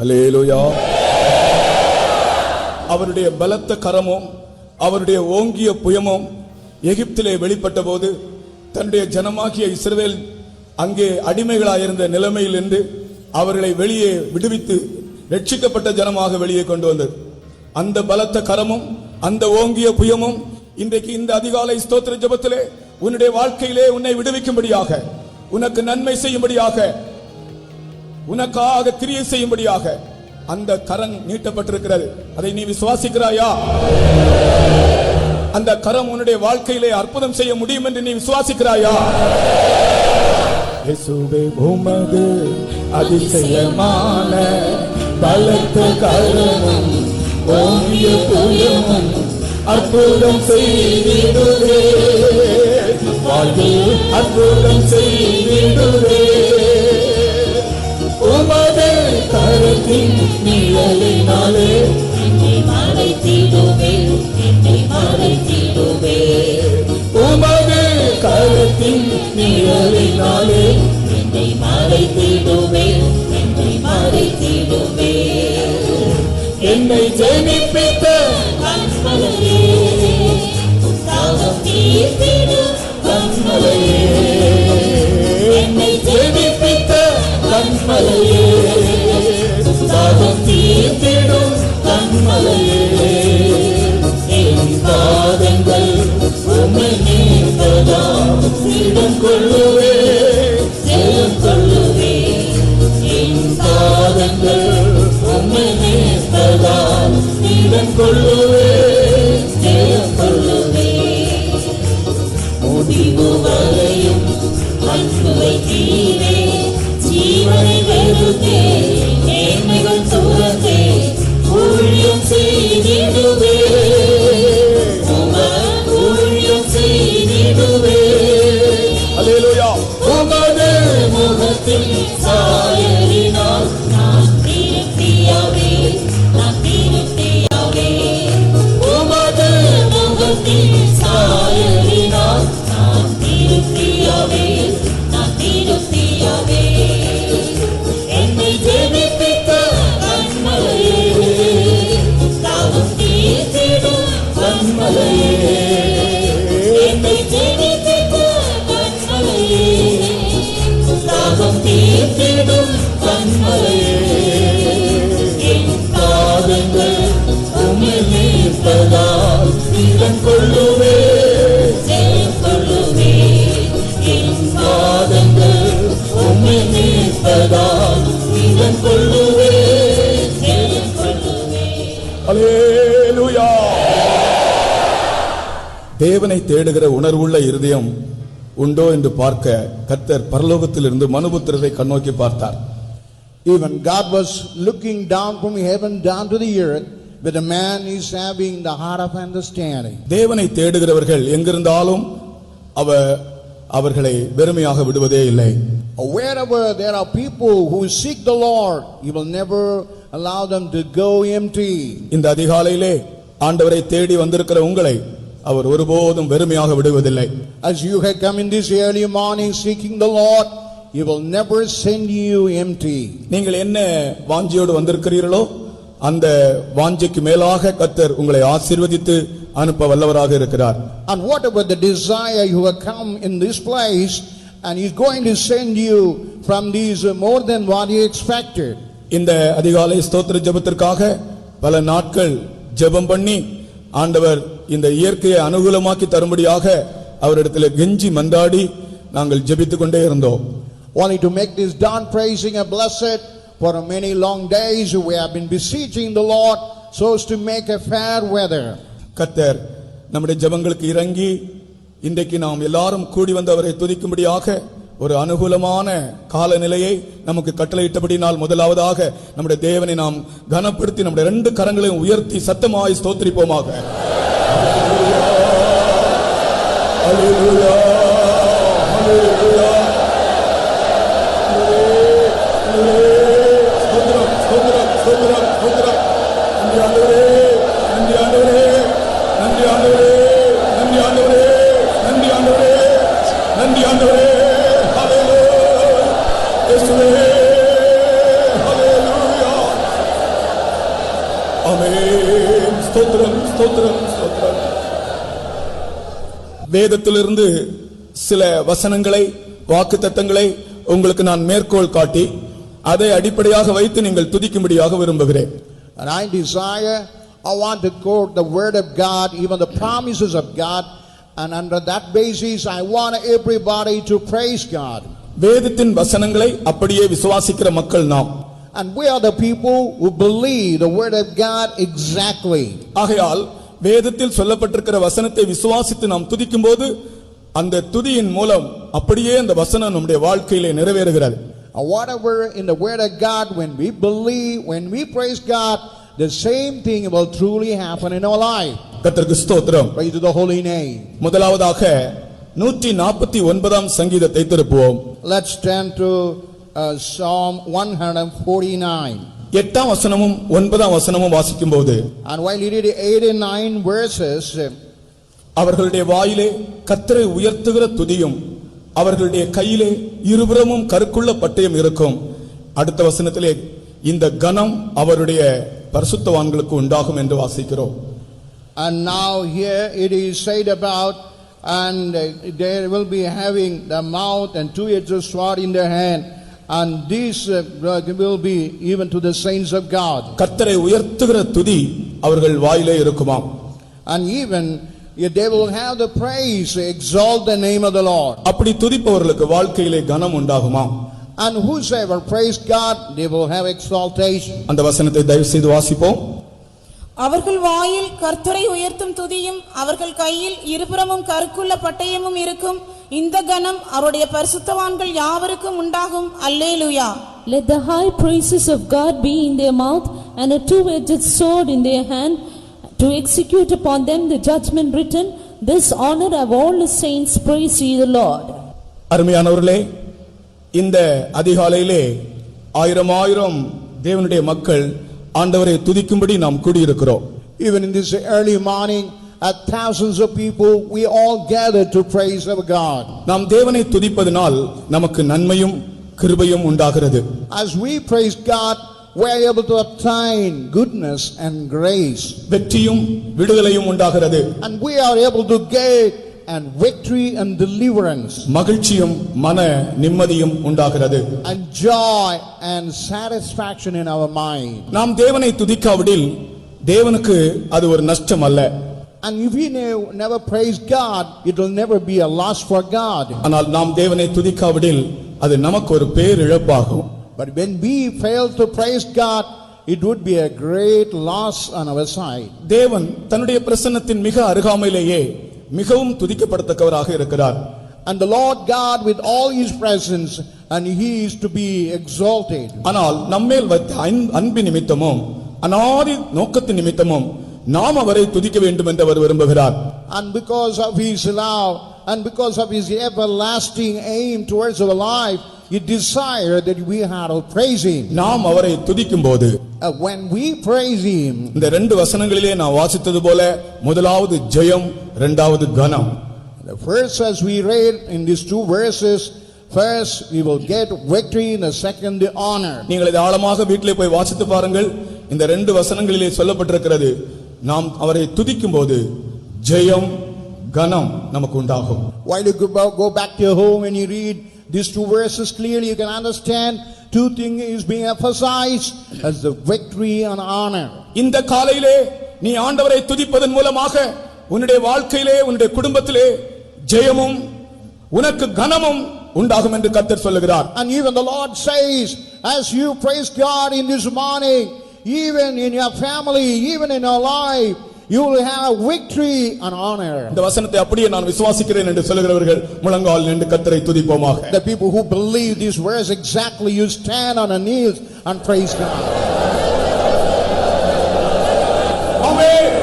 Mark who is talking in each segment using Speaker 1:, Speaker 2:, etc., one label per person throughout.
Speaker 1: அல்லேலூயா. அவருடைய பலத்த கரமும் அவருடைய ஓங்கிய புயமும் எகிப்திலே வெளிப்பட்ட போது தன்னுடைய ஜனமாகிய இஸ்ரவேல் அங்கே அடிமைகளாயிருந்த நிலைமையிலிருந்து அவர்களை வெளியே விடுவித்து ரட்சிக்கப்பட்ட ஜனமாக வெளியே கொண்டு வந்தது. அந்த பலத்த கரமும் அந்த ஓங்கிய புயமும் இன்றைக்கு இந்த அதிகாலை ஸ்தோத்திர ஜெபத்திலே உன்னுடைய வாழ்க்கையிலே உன்னை விடுவிக்கும்படியாக, உனக்கு நன்மை செய்யும்படியாக, உனக்காக கிரியை செய்யும்படியாக அந்த கரம் நீட்டப்பட்டிருக்கிறது. அதை நீ விசுவாசிக்கிறாயா? அந்த கரம் உன்னுடைய வாழ்க்கையிலே அற்புதம் செய்ய முடியும் என்று நீ விசுவாசிக்கிறாயா? இயேசுவே உமது அதிசயமான பலத்த கரமும் ஓங்கிய புயமும் அற்புதம் செய்திடுவே, வாழ்வில் அற்புதம் செய்திடுவே. உமது கரத்தின் நிழலினாலே என்னை மறைத்திடுவே, என்னை மறைத்திடுவே. உமது கரத்தின் நிழலினாலே என்னை மறைத்திடுவே, என்னை மறைத்திடுவே. என்னை ஜெனிப்பித்த கண்மலையே, தாகம் தீர்த்திடும் கண்மலையே, என்னை ஜெனிப்பித்த கண்மலையே, தாகம் தீர்த்திடும் கண்மலையே. என் பாதங்கள் உம்மை நீர்ப்பதால் இடம் கொள்ளுவே, ஜெயம் கொள்ளுவே. என் பாதங்கள் உம்மை நீர்ப்பதால் இடம் கொள்ளுவே, ஜெயம் கொள்ளுவே. முடிவு வரையும் அன்பு வைத்தீரே, ஜீவனை வெறுத்தே, நேர்மைகள் துறந்தே, ஊழியம் செய்திடுவே, ஊழியம் செய்திடுவே. அல்லேலூயா. உமது முகத்தில் சாயலினால் நான் திருப்தியாவே, நான் திருப்தியாவே. உமது முகத்தில் சாயலினால் நான் திருப்தியாவே, நான் திருப்தியாவே. என்னை ஜெனிப்பித்த கண்மலையே, தாகம் தீர்த்திடும் கண்மலையே. என்னை ஜெனிப்பித்த கண்மலையே, தாகம் தீர்த்திடும் கண்மலையே. என் பாதங்கள் உம்மை நீர்ப்பதால் இடம் கொள்ளுவே, ஜெயம் கொள்ளுவே. என் பாதங்கள் உம்மை நீர்ப்பதால் இடம் கொள்ளுவே, ஜெயம் கொள்ளுவே. அல்லேலூயா. தேவனை தேடுகிற உணர்வுள்ள இருதயம் உண்டோ என்று பார்க்க கர்த்தர் பரலோகத்திலிருந்து மனுபுத்திரரை கண்ணோக்கி பார்த்தார்.
Speaker 2: Even God was looking down from heaven down to the earth, but a man is having the heart of understanding.
Speaker 1: தேவனை தேடுகிறவர்கள் எங்கிருந்தாலும் அவர்களை வெறுமையாக விடுவதே இல்லை.
Speaker 2: Wherever there are people who seek the Lord, He will never allow them to go empty.
Speaker 1: இந்த அதிகாலையிலே ஆண்டவரை தேடி வந்திருக்கிற உங்களை அவர் ஒருபோதும் வெறுமையாக விடுவதில்லை.
Speaker 2: As you have come in this early morning seeking the Lord, He will never send you empty.
Speaker 1: நீங்கள் என்ன வாஞ்சையோடு வந்திருக்கிறீர்களோ அந்த வாஞ்சைக்கு மேலாக கர்த்தர் உங்களை ஆசீர்வதித்து அனுப்ப வல்லவராக இருக்கிறார்.
Speaker 2: And whatever the desire you have come in this place, and He's going to send you from these more than what you expected.
Speaker 1: இந்த அதிகாலை ஸ்தோத்திர ஜெபத்திற்காக பல நாட்கள் ஜெபம் பண்ணி ஆண்டவர் இந்த இயற்கையை அனுகூலமாக்கி தரும்படியாக அவரிடத்தில் கெஞ்சி மன்றாடி நாங்கள் ஜெபித்துக் கொண்டே இருந்தோம்.
Speaker 2: Wanting to make this dawn praising and blessed for many long days, we have been beseeching the Lord so as to make a fair weather.
Speaker 1: கர்த்தர் நம்முடைய ஜெபங்களுக்கு இறங்கி இன்றைக்கு நாம் எல்லாரும் கூடி வந்து அவரை துதிக்கும்படியாக ஒரு அனுகூலமான காலநிலையை நமக்கு கட்டளையிட்டபடினால் முதலாவதாக நம்முடைய தேவனை நாம் கனப்படுத்தி நம்முடைய ரெண்டு கரங்களையும் உயர்த்தி சத்தமாய் ஸ்தோத்திரிப்போமாக. அல்லேலூயா, அல்லேலூயா. ஸ்தோத்திரம், ஸ்தோத்திரம், ஸ்தோத்திரம், ஸ்தோத்திரம். நன்றி ஆண்டவரே, நன்றி ஆண்டவரே, நன்றி ஆண்டவரே, நன்றி ஆண்டவரே, நன்றி ஆண்டவரே, நன்றி ஆண்டவரே. ஸ்தோத்திரம் ஸ்தோத்திரம். வேதத்திலிருந்து சில வசனங்களை வாக்குத்தத்தங்களை உங்களுக்கு நான் மேற்கோள் காட்டி அதை அடிப்படையாக வைத்து நீங்கள் துதிக்கும்படியாக விரும்புகிறேன்.
Speaker 2: And I want to quote the word of God, even the promises of God, and under that basis I want everybody to praise God.
Speaker 1: வேதத்தின் வசனங்களை அப்படியே விசுவாசிக்கிற மக்கள் நாம்.
Speaker 2: And we are the people who believe the word of God exactly.
Speaker 1: ஆகையால் வேதத்தில் சொல்லப்பட்டிருக்கிற வசனத்தை விசுவாசித்து நாம் துதிக்கும்போது அந்த துதியின் மூலம் அப்படியே அந்த வசனம் நம்முடைய வாழ்க்கையிலே நிறைவேறுகிறது.
Speaker 2: And whatever in the word of God, when we believe, when we praise God, the same thing will truly happen in our life.
Speaker 1: கர்த்தருக்கு ஸ்தோத்திரம்.
Speaker 2: Praise to the holy name.
Speaker 1: முதலாவதாக 149ஆம் சங்கீதத்தை திருப்புவோம்.
Speaker 2: Let's turn to Psalm 149.
Speaker 1: 8ஆம் வசனமும் 9ஆம் வசனமும் வாசிக்கும்போது,
Speaker 2: And while you read 8 and 9 verses,
Speaker 1: அவர்களுடைய வாயிலே கர்த்தரை உயர்த்துகிற துதியும் அவர்களுடைய கையிலே இருபுறமும் கருக்குள்ள பட்டயம் இருக்கும். அடுத்த வசனத்திலே இந்த கனம் அவருடைய பரிசுத்தவான்களுக்கு உண்டாகும் என்று வாசிக்கிறோம்.
Speaker 2: And now here it is said about, and they will be having the mouth and two-edged sword in their hand, and this will be even to the saints of God.
Speaker 1: கர்த்தரை உயர்த்துகிற துதி அவர்கள் வாயிலே இருக்குமாம்.
Speaker 2: And even they will have the praise, exalt the name of the Lord.
Speaker 1: அப்படி துதிப்பவர்களுக்கு வாழ்க்கையிலே கனம் உண்டாகுமாம்.
Speaker 2: And whosoever praise God, they will have exaltation.
Speaker 1: அந்த வசனத்தை தயவு செய்து வாசிப்போம்.
Speaker 3: அவர்கள் வாயில் கர்த்தரை உயர்த்தும் துதியும் அவர்கள் கையில் இருபுறமும் கருக்குள்ள பட்டயமும் இருக்கும். இந்த கனம் அவருடைய பரிசுத்தவான்கள் யாவருக்கும் உண்டாகும். அல்லேலூயா.
Speaker 4: Let the high praises of God be in their mouth and a two-edged sword in their hand to execute upon them the judgment written. This honor of all the saints, praise ye the Lord.
Speaker 1: அருமையானவர்களே, இந்த அதிகாலையிலே ஆயிரம் தேவனுடைய மக்கள் ஆண்டவரை துதிக்கும்படி நாம் கூடியிருக்கிறோம்.
Speaker 2: Even in this early morning, at thousands of people, we all gathered to praise our God.
Speaker 1: நாம் தேவனை துதிப்பதனால் நமக்கு நன்மையும் கிருபையும் உண்டாகிறது.
Speaker 2: As we praise God, we are able to obtain goodness and grace.
Speaker 1: வெற்றியும் விடுதலையும் உண்டாகிறது.
Speaker 2: And we are able to get and victory and deliverance.
Speaker 1: மகிழ்ச்சியும் மன நிம்மதியும் உண்டாகிறது.
Speaker 2: And joy and satisfaction in our mind.
Speaker 1: நாம் தேவனை துதிக்காவிடில் தேவனுக்கு அது ஒரு நஷ்டம் அல்ல.
Speaker 2: And if we never praise God, it will never be a loss for God.
Speaker 1: ஆனால் நாம் தேவனை துதிக்காவிடில் அது நமக்கு ஒரு பேரிழப்பாகும்.
Speaker 2: But when we fail to praise God, it would be a great loss on our side.
Speaker 1: தேவன் தன்னுடைய பிரசன்னத்தின் மிக அருகாமையிலேயே மிகவும் துதிக்கப்படத்தக்கவராக இருக்கிறார்.
Speaker 2: And the Lord God with all his presence, and he is to be exalted.
Speaker 1: ஆனால் நம்மேல் வைத்த அன்பு நிமித்தமும் அநாதி நோக்கத்தின் நிமித்தமும் நாம் அவரை துதிக்க வேண்டும் என்று அவர் விரும்புகிறார்.
Speaker 2: And because of his love and because of his everlasting aim towards our life, he desired that we had to praise him.
Speaker 1: நாம் அவரை துதிக்கும்போது
Speaker 2: When we praise him,
Speaker 1: இந்த ரெண்டு வசனங்களிலே நான் வாசித்தது போல முதலாவது ஜெயம், இரண்டாவது கனம்.
Speaker 2: the first, as we read in these two verses, first we will get victory, and the second the honor.
Speaker 1: நீங்கள் இதை ஆழமாக வீட்டிலே போய் வாசித்து பாருங்கள். இந்த ரெண்டு வசனங்களிலே சொல்லப்பட்டிருக்கிறது, நாம் அவரை துதிக்கும்போது ஜெயம் கனம் நமக்கு உண்டாகும்.
Speaker 2: While you go back to your home and you read these two verses clearly, you can understand two things is being emphasized as the victory and honor.
Speaker 1: இந்த காலையிலே நீ ஆண்டவரை துதிப்பதன் மூலமாக உன்னுடைய வாழ்க்கையிலே உன்னுடைய குடும்பத்திலே ஜெயமும் உனக்கு கனமும் உண்டாகும் என்று கர்த்தர் சொல்லுகிறார்.
Speaker 2: And even the Lord says, as you praise God in this morning, even in your family, even in your life, you will have victory and honor.
Speaker 1: இந்த வசனத்தை அப்படியே நான் விசுவாசிக்கிறேன் என்று சொல்லுகிறவர்கள் முழங்கால் நின்று கர்த்தரை துதிப்போமாக.
Speaker 2: The people who believe this verse exactly, you stand on your knees and praise God.
Speaker 1: Amen.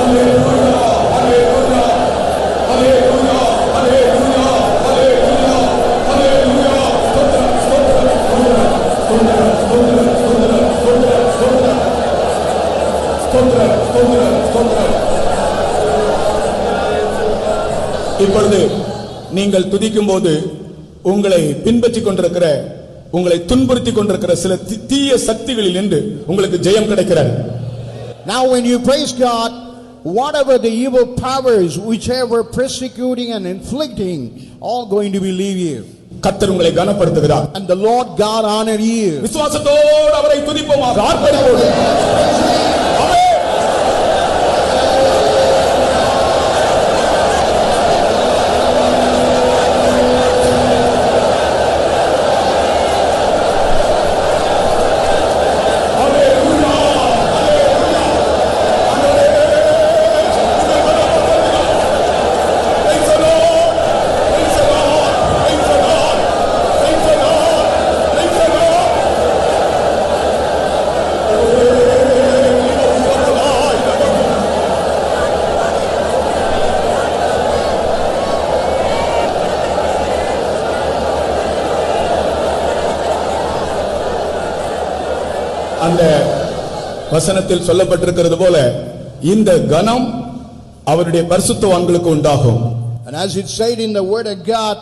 Speaker 1: Hallelujah, hallelujah, hallelujah, hallelujah. நீங்கள் துதிக்கும் போது உங்களை பின்பற்றிக் கொண்டிருக்கிற, உங்களை துன்புறுத்திக் கொண்டிருக்கிற சில தீய சக்திகளில் நின்று உங்களுக்கு ஜெயம் கிடைக்கிறது.
Speaker 2: Now when you praise God, whatever the evil powers whichever persecuting and inflicting, all going to believe you.
Speaker 1: கர்த்தர் உங்களை கனப்படுத்துகிறார்.
Speaker 2: And the Lord God honor you.
Speaker 1: விசுவாசத்தோடு அவரை துதிப்போமாக, ஆர்ப்பரிப்போடு. அந்த வசனத்தில் சொல்லப்பட்டிருக்கிறது போல இந்த கனம் அவருடைய பரிசுத்தவான்களுக்கு உண்டாகும்.
Speaker 2: And as it said in the word of God,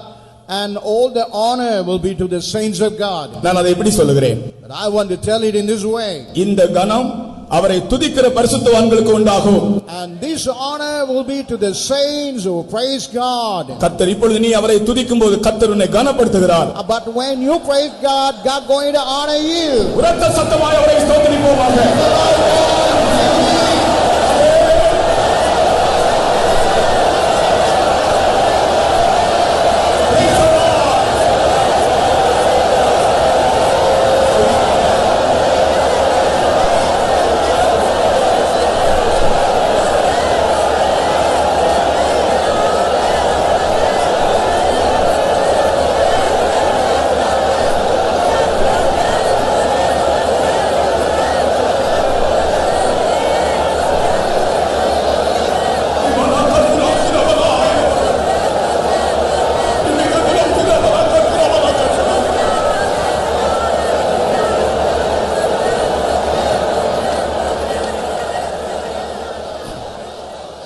Speaker 2: and all the honor will be to the saints of God.
Speaker 1: நான் அதை எப்படி சொல்லுகிறேன்?
Speaker 2: But I want to tell it in this way.
Speaker 1: இந்த கனம் அவரை துதிக்கிற பரிசுத்தவான்களுக்கு உண்டாகும்.
Speaker 2: And this honor will be to the saints who praise God.
Speaker 1: கர்த்தர் இப்பொழுது நீ அவரை துதிக்கும்போது கர்த்தர் உன்னை கனப்படுத்துகிறார்.
Speaker 2: But when you praise God, God going to honor you.
Speaker 1: உரத்த சத்தமாய் அவரை ஸ்தோத்திரிப்போமாக.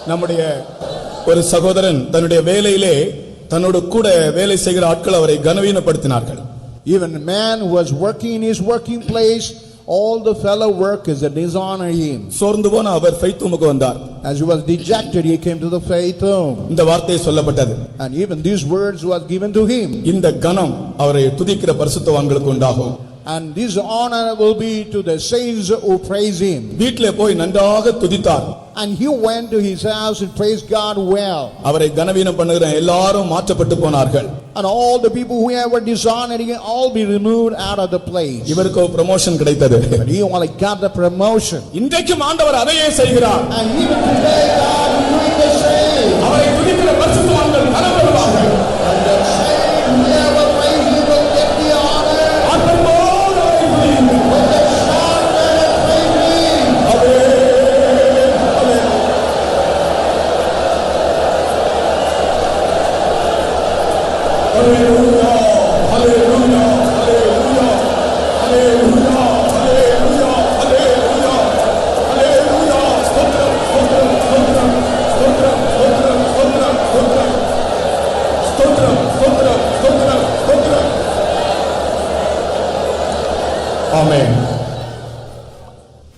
Speaker 1: நம்முடைய ஒரு சகோதரன் தன்னுடைய வேலையிலே தன்னோடு கூட வேலை செய்கிற ஆட்கள் அவரை கனவீனப்படுத்தினார்கள்.
Speaker 2: Even a man who was working in his working place, all the fellow workers that dishonor him.
Speaker 1: சோர்ந்து போன அவர் ஃபெய்த்துமுக்கு வந்தார்.
Speaker 2: As he was dejected, he came to the faith home.
Speaker 1: இந்த வார்த்தை சொல்லப்பட்டது.
Speaker 2: And even these words was given to him.
Speaker 1: இந்த கனம் அவரை துதிக்கிற பரிசுத்தவான்களுக்கு உண்டாகும்.
Speaker 2: And this honor will be to the saints who praise him.
Speaker 1: வீட்டிலே போய் நன்றாக துதித்தார்.
Speaker 2: And he went to his house and praised God well.
Speaker 1: அவரை கனவீனம் பண்ணுகிற எல்லாரும் மாற்றப்பட்டு போனார்கள்.
Speaker 2: And all the people who were dishonoring him all be removed out of the place.
Speaker 1: இவருக்கு ஒரு ப்ரமோஷன் கிடைத்தது.
Speaker 2: But he only got the promotion.
Speaker 1: இன்றைக்கும் ஆண்டவர் அதையே செய்கிறார்.
Speaker 2: And even today God is doing the same.
Speaker 1: அவரை துதிக்கிற பரிசுத்தவான்கள் கனப்படுவார்கள்.
Speaker 2: And the same whoever praise him will get the honor.
Speaker 1: ஆண்டவரோடு அவரை துதியுங்கள்.
Speaker 2: With the shout and praise him.
Speaker 1: Hallelujah, hallelujah, hallelujah, hallelujah, hallelujah, hallelujah, hallelujah. ஸ்தோத்திரம், ஸ்தோத்திரம், ஸ்தோத்திரம், ஸ்தோத்திரம், ஸ்தோத்திரம், ஸ்தோத்திரம், ஸ்தோத்திரம், ஸ்தோத்திரம், ஸ்தோத்திரம், ஸ்தோத்திரம், ஸ்தோத்திரம். ஆமென்.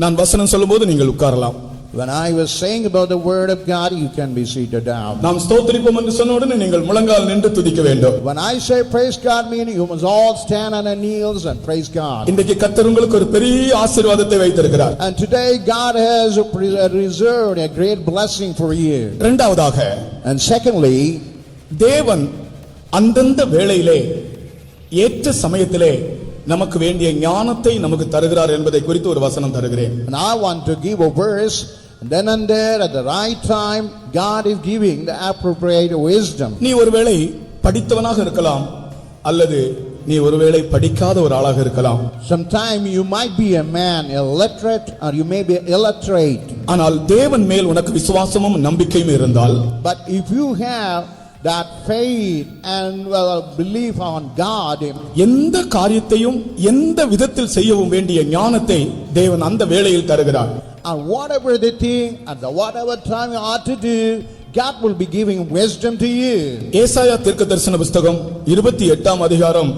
Speaker 1: நான் வசனம் சொல்லும்போது நீங்கள் உட்காரலாம்.
Speaker 2: When I was saying about the word of God, you can be seated down.
Speaker 1: நாம் ஸ்தோத்திரிப்போம் என்று சொன்ன உடனே நீங்கள் முழங்கால் நின்று துதிக்க வேண்டும்.
Speaker 2: When I say praise God, meaning you must all stand on your knees and praise God.
Speaker 1: இன்றைக்கு கர்த்தர் உங்களுக்கு ஒரு பெரிய ஆசீர்வாதத்தை வைத்திருக்கிறார்.
Speaker 2: And today God has reserved a great blessing for you.
Speaker 1: இரண்டாவதாக,
Speaker 2: And secondly,
Speaker 1: தேவன் அந்தந்த வேளையிலே ஏற்ற சமயத்திலே நமக்கு வேண்டிய ஞானத்தை நமக்கு தருகிறார் என்பதை குறித்து ஒரு வசனம் தருகிறேன்.
Speaker 2: and I want to give a verse, and then and there at the right time God is giving the appropriate wisdom.
Speaker 1: நீ ஒருவேளை படித்தவனாக இருக்கலாம், அல்லது நீ ஒருவேளை படிக்காத ஒரு ஆளாக இருக்கலாம்.
Speaker 2: Sometime you might be a man illiterate or you may be illiterate.
Speaker 1: ஆனால் தேவன் மேல் உனக்கு விசுவாசமும் நம்பிக்கையும் இருந்தால்,
Speaker 2: But if you have that faith and belief on God,
Speaker 1: எந்த காரியத்தையும் எந்த விதத்தில் செய்யவும் வேண்டிய ஞானத்தை தேவன் அந்த வேளையில் தருகிறார்.
Speaker 2: and whatever the thing at the whatever time you ought to do, God will be giving wisdom to you.
Speaker 1: ஏசாயா தீர்க்கதரிசன புஸ்தகம் 28ஆம் அதிகாரம்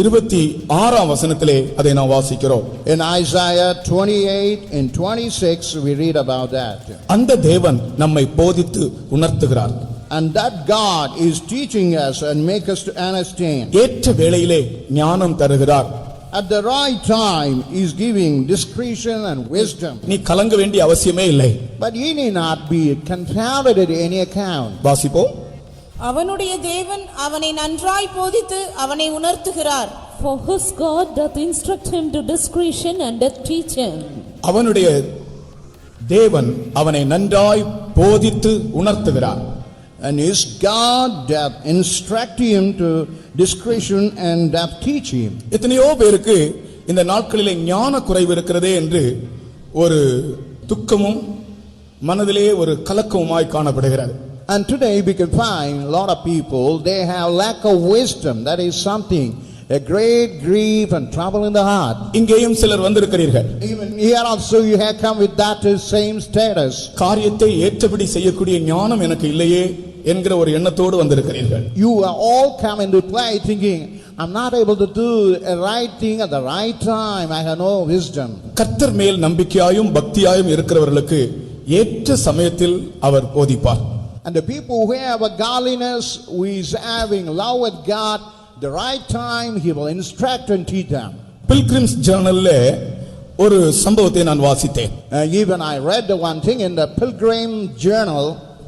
Speaker 1: 26ஆம் வசனத்திலே அதை நாம் வாசிக்கிறோம்.
Speaker 2: In Isaiah 28 and 26 we read about that.
Speaker 1: அந்த தேவன் நம்மை போதித்து உணர்த்துகிறார்.
Speaker 2: And that God is teaching us and make us to understand.
Speaker 1: ஏற்ற வேளையிலே ஞானம் தருகிறார்.
Speaker 2: At the right time he is giving discretion and wisdom.
Speaker 1: நீ கலங்க வேண்டிய அவசியமே இல்லை.
Speaker 2: But ye need not be confounded at any account.
Speaker 1: வாசிப்போம்.
Speaker 3: அவனுடைய தேவன் அவனை நன்றாய் போதித்து அவனை உணர்த்துகிறார்.
Speaker 4: For his God doth instruct him to discretion and doth teach him.
Speaker 1: அவனுடைய தேவன் அவனை நன்றாய் போதித்து உணர்த்துகிறார்.
Speaker 2: And his God doth instruct him to discretion and doth teach him.
Speaker 1: எத்தனையோ பேருக்கு இந்த நாட்களிலே ஞான குறைவு இருக்கிறதே என்று ஒரு துக்கமும் மனதிலே ஒரு கலக்கமுமாய் காணப்படுகிறது.
Speaker 2: And today we can find a lot of people, they have lack of wisdom. That is something, a great grief and trouble in the heart.
Speaker 1: இங்கேயும் சிலர் வந்திருக்கிறீர்கள்.
Speaker 2: Even here also you have come with that same status.
Speaker 1: காரியத்தை ஏற்றபடி செய்யக்கூடிய ஞானம் எனக்கு இல்லையே என்கிற ஒரு எண்ணத்தோடு வந்திருக்கிறீர்கள்.
Speaker 2: You are all come into play thinking, I'm not able to do a right thing at the right time. I have no wisdom.
Speaker 1: கர்த்தர் மேல் நம்பிக்கையாயும் பக்தியாயும் இருக்கிறவர்களுக்கு ஏற்ற சமயத்தில் அவர் போதிப்பார்.
Speaker 2: And the people who have a godliness, who is having love with God, the right time he will instruct and teach them.
Speaker 1: Pilgrims ஜர்னல்ல ஒரு சம்பவத்தை நான் வாசித்தேன்.
Speaker 2: Even I read the one thing in the Pilgrim Journal.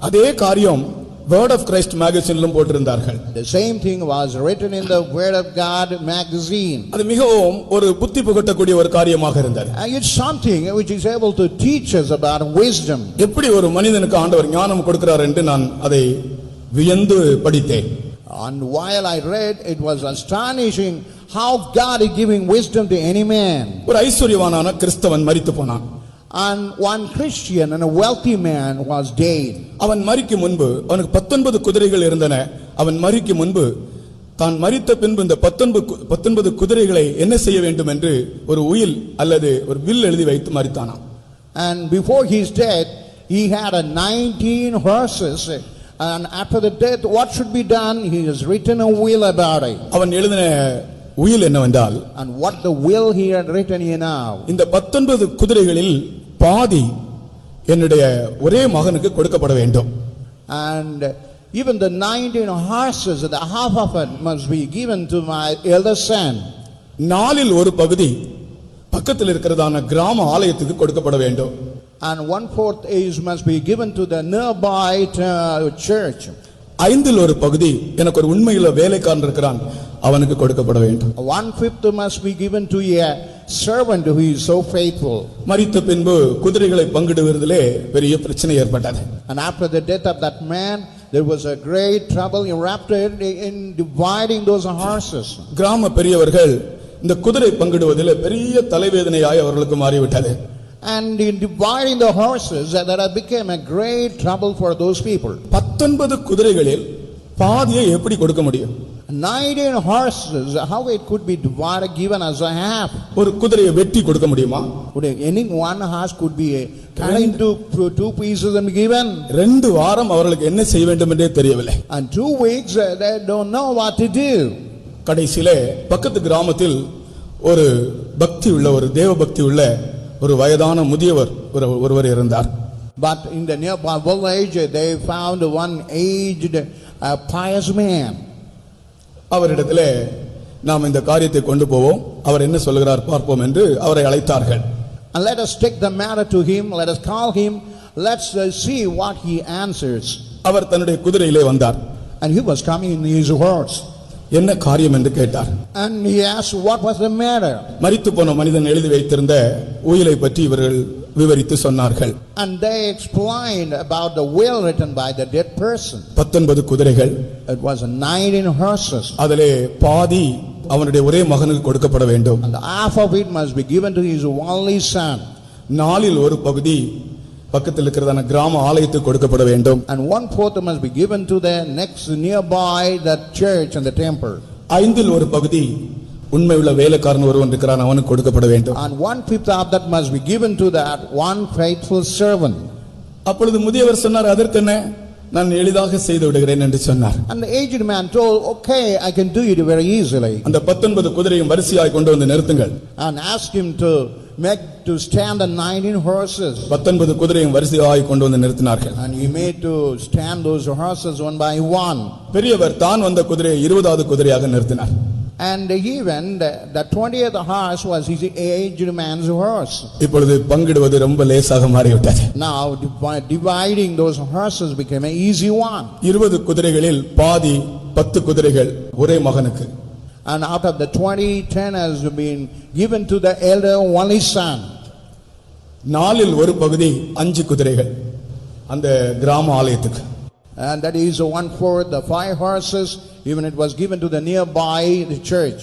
Speaker 1: அதே காரியம் Word of Christ மேகசினிலும் போட்டிருந்தார்கள்.
Speaker 2: The same thing was written in the Word of God magazine.
Speaker 1: அது மிகவும் ஒரு புத்தி புகட்டக்கூடிய ஒரு காரியமாக இருந்தது.
Speaker 2: It's something which is able to teach us about wisdom.
Speaker 1: எப்படி ஒரு மனிதனுக்கு ஆண்டவர் ஞானம் கொடுக்கிறார் என்று நான் அதை வியந்து படித்தேன்.
Speaker 2: And while I read, it was astonishing how God is giving wisdom to any man.
Speaker 1: ஒரு ஐஸ்வரியவானான கிறிஸ்தவன் மரித்து போனான்.
Speaker 2: And one Christian and a wealthy man was dead.
Speaker 1: அவன் மரிக்கும் முன்பு அவனுக்கு 19 குதிரைகள் இருந்தன. அவன் மரிக்கும் முன்பு தான் மரித்த பின்பு இந்த 19 குதிரைகளை என்ன செய்ய வேண்டும் என்று ஒரு உயில் அல்லது ஒரு வில் எழுதி வைத்து மரித்தானாம்.
Speaker 2: And before his death, he had a 19 horses. And after the death, what should be done? He has written a will about it.
Speaker 1: அவன் எழுதின உயில் என்னவென்றால்,
Speaker 2: And what the will he had written here now.
Speaker 1: இந்த 19 குதிரைகளில் பாதி என்னுடைய ஒரே மகனுக்கு கொடுக்கப்பட வேண்டும்.
Speaker 2: And even the 19 horses, the half of it must be given to my eldest son.
Speaker 1: 4இல் ஒரு பகுதி பக்கத்தில் இருக்கிறதான கிராம ஆலயத்துக்கு கொடுக்கப்பட வேண்டும்.
Speaker 2: And 1/4 is must be given to the nearby church.
Speaker 1: 5இல் ஒரு பகுதி எனக்கு ஒரு உண்மையுள்ள வேலைக்காரன் இருக்கிறான், அவனுக்கு கொடுக்கப்பட வேண்டும்.
Speaker 2: 1/5 must be given to a servant who is so faithful.
Speaker 1: மரித்த பின்பு குதிரைகளை பங்கிடுவதிலே பெரிய பிரச்சனை ஏற்பட்டது.
Speaker 2: And after the death of that man, there was a great trouble erupted in dividing those horses.
Speaker 1: கிராம பெரியவர்கள் இந்த குதிரை பங்கிடுவதிலே பெரிய தலைவேதனையாய் அவர்களுக்கு மாறிவிட்டது.
Speaker 2: And in dividing the horses, that became a great trouble for those people.
Speaker 1: 19 குதிரைகளில் பாதியை எப்படி கொடுக்க முடியும்?
Speaker 2: 19 horses, how it could be divided, given as a half?
Speaker 1: ஒரு குதிரையை வெட்டி கொடுக்க முடியுமா?
Speaker 2: Would any one horse could be cut into 2 pieces and given?
Speaker 1: 2 வாரம் அவர்களுக்கு என்ன செய்ய வேண்டும் என்றே தெரியவில்லை.
Speaker 2: And 2 weeks, they don't know what to do.
Speaker 1: கடைசியிலே பக்கத்து கிராமத்தில் ஒரு பக்தி உள்ள ஒரு தேவ பக்தி உள்ள ஒரு வயதான முதியவர் ஒருவர் இருந்தார்.
Speaker 2: But in the nearby village, they found one aged pious man.
Speaker 1: அவரிடத்திலே நாம் இந்த காரியத்தை கொண்டு போவோம், அவர் என்ன சொல்கிறார் பார்ப்போம் என்று அவரை அழைத்தார்கள்.
Speaker 2: And let us take the matter to him, let us call him, let's see what he answers.
Speaker 1: அவர் தன்னுடைய குதிரையிலே வந்தார்.
Speaker 2: And he was coming in his horse.
Speaker 1: என்ன காரியம் என்று கேட்டார்.
Speaker 2: And he asked what was the matter.
Speaker 1: மரித்து போன மனிதன் எழுதி வைத்திருந்த உயிலை பற்றி இவர்கள் விவரித்து சொன்னார்கள்.
Speaker 2: And they explained about the will written by the dead person.
Speaker 1: 19 குதிரைகள்.
Speaker 2: It was 19 horses.
Speaker 1: அதிலே பாதி அவனுடைய ஒரே மகனுக்கு கொடுக்கப்பட வேண்டும்.
Speaker 2: And the half of it must be given to his only son.
Speaker 1: 4இல் ஒரு பகுதி பக்கத்தில் இருக்கிறதான கிராம ஆலயத்துக்கு கொடுக்கப்பட வேண்டும்.
Speaker 2: And 1/4 must be given to the next nearby that church and the temple.
Speaker 1: 5இல் ஒரு பகுதி உண்மையுள்ள வேலைக்காரன் ஒருவன் இருக்கிறான், அவனுக்கு கொடுக்கப்பட வேண்டும்.
Speaker 2: And 1/5 of that must be given to that one faithful servant.
Speaker 1: அப்பொழுது முதியவர் சொன்னார், அதற்கு என்ன? நான் எளிதாக செய்து விடுகிறேன் என்று சொன்னார்.
Speaker 2: And the aged man told, okay, I can do it very easily.
Speaker 1: அந்த 19 குதிரையும் வரிசையாய் கொண்டு வந்து நிறுத்துங்கள்.
Speaker 2: And asked him to stand the 19 horses.
Speaker 1: 19 குதிரையும் வரிசையாய் கொண்டு வந்து நிறுத்தினார்கள்.
Speaker 2: And he made to stand those horses one by one.
Speaker 1: பெரியவர் தான் வந்த குதிரையை 20வது குதிரையாக நிறுத்தினார்.
Speaker 2: And even the 20th horse was his aged man's horse.
Speaker 1: இப்பொழுது பங்கிடுவது ரொம்ப லேசாக மாறிவிட்டது.
Speaker 2: Now dividing those horses became an easy one.
Speaker 1: 20 குதிரைகளில் பாதி 10 குதிரைகள் ஒரே மகனுக்கு.
Speaker 2: And out of the 20, 10 has been given to the elder only son.
Speaker 1: 4இல் ஒரு பகுதி 5 குதிரைகள் அந்த கிராம ஆலயத்துக்கு.
Speaker 2: And that is 1/4, the 5 horses, even it was given to the nearby the church.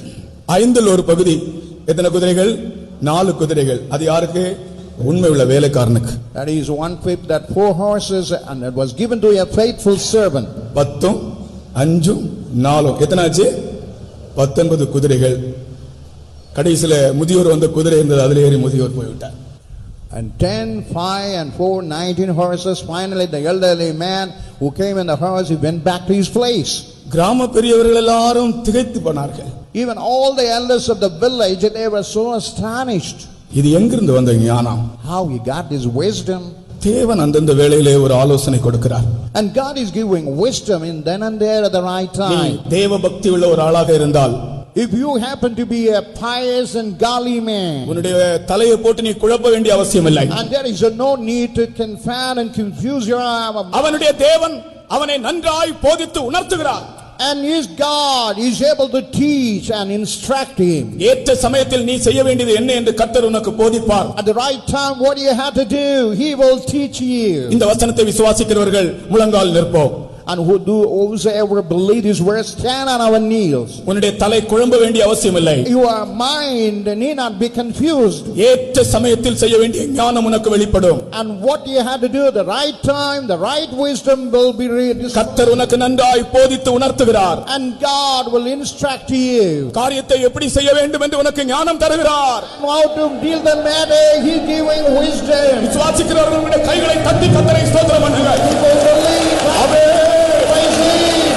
Speaker 1: 5இல் ஒரு பகுதி எத்தனை குதிரைகள்? 4 குதிரைகள். அது யாருக்கு? உண்மையுள்ள வேலைக்காரனுக்கு.
Speaker 2: That is 1/5, that 4 horses, and it was given to a faithful servant.
Speaker 1: 10, 5, 4 எத்தனை ஆச்சு? 19 குதிரைகள். கடைசில முதியோர் வந்த குதிரை இருந்தது, அதில் ஏறி முதியோர் போய்விட்டார்.
Speaker 2: And 10, 5 and 4, 19 horses. Finally the elderly man who came in the horse, he went back to his place.
Speaker 1: கிராம பெரியவர்கள் எல்லாரும் திகைத்து போனார்கள்.
Speaker 2: Even all the elders of the village, they were so astonished.
Speaker 1: இது எங்கிருந்து வந்த ஞானம்?
Speaker 2: How he got this wisdom.
Speaker 1: தேவன் அந்தந்த வேளையிலே ஒரு ஆலோசனை கொடுக்கிறார்.
Speaker 2: And God is giving wisdom in then and there at the right
Speaker 1: நீ
Speaker 2: time.
Speaker 1: தேவ பக்தி உள்ள ஒரு ஆளாக இருந்தால்,
Speaker 2: If you happen to be a pious and godly man,
Speaker 1: உன்னுடைய தலையை போட்டு நீ குழப்ப வேண்டிய அவசியம் இல்லை.
Speaker 2: and there is no need to confound and confuse your
Speaker 1: அவனுடைய தேவன் அவனை நன்றாய் போதித்து உணர்த்துகிறார்.
Speaker 2: and his God is able to teach and instruct him.
Speaker 1: ஏற்ற சமயத்தில் நீ செய்ய வேண்டியது என்ன என்று கர்த்தர் உனக்கு போதிப்பார்.
Speaker 2: At the right time, what you have to do, he will teach you.
Speaker 1: இந்த வசனத்தை விசுவாசிக்கிறவர்கள் முழங்கால் நிற்போம்.
Speaker 2: And whosoever believe his word, stand on our knees.
Speaker 1: உன்னுடைய தலை குழம்ப வேண்டிய அவசியம் இல்லை.
Speaker 2: Your mind need not be confused.
Speaker 1: ஏற்ற சமயத்தில் செய்ய வேண்டிய ஞானம் உனக்கு வெளிப்படும்.
Speaker 2: And what you have to do at the right time, the right wisdom will be revealed.
Speaker 1: கர்த்தர் உனக்கு நன்றாய் போதித்து உணர்த்துகிறார்.
Speaker 2: And God will instruct you.
Speaker 1: காரியத்தை எப்படி செய்ய வேண்டும் என்று உனக்கு ஞானம் தருகிறார்.
Speaker 2: How to deal the matter, he giving wisdom.
Speaker 1: விசுவாசிக்கிறவர்களுடைய கைகளை தட்டி கர்த்தரை ஸ்தோத்திரம் பண்ணுங்கள்.
Speaker 2: People believe.
Speaker 1: ஆமென்.
Speaker 2: Praise him.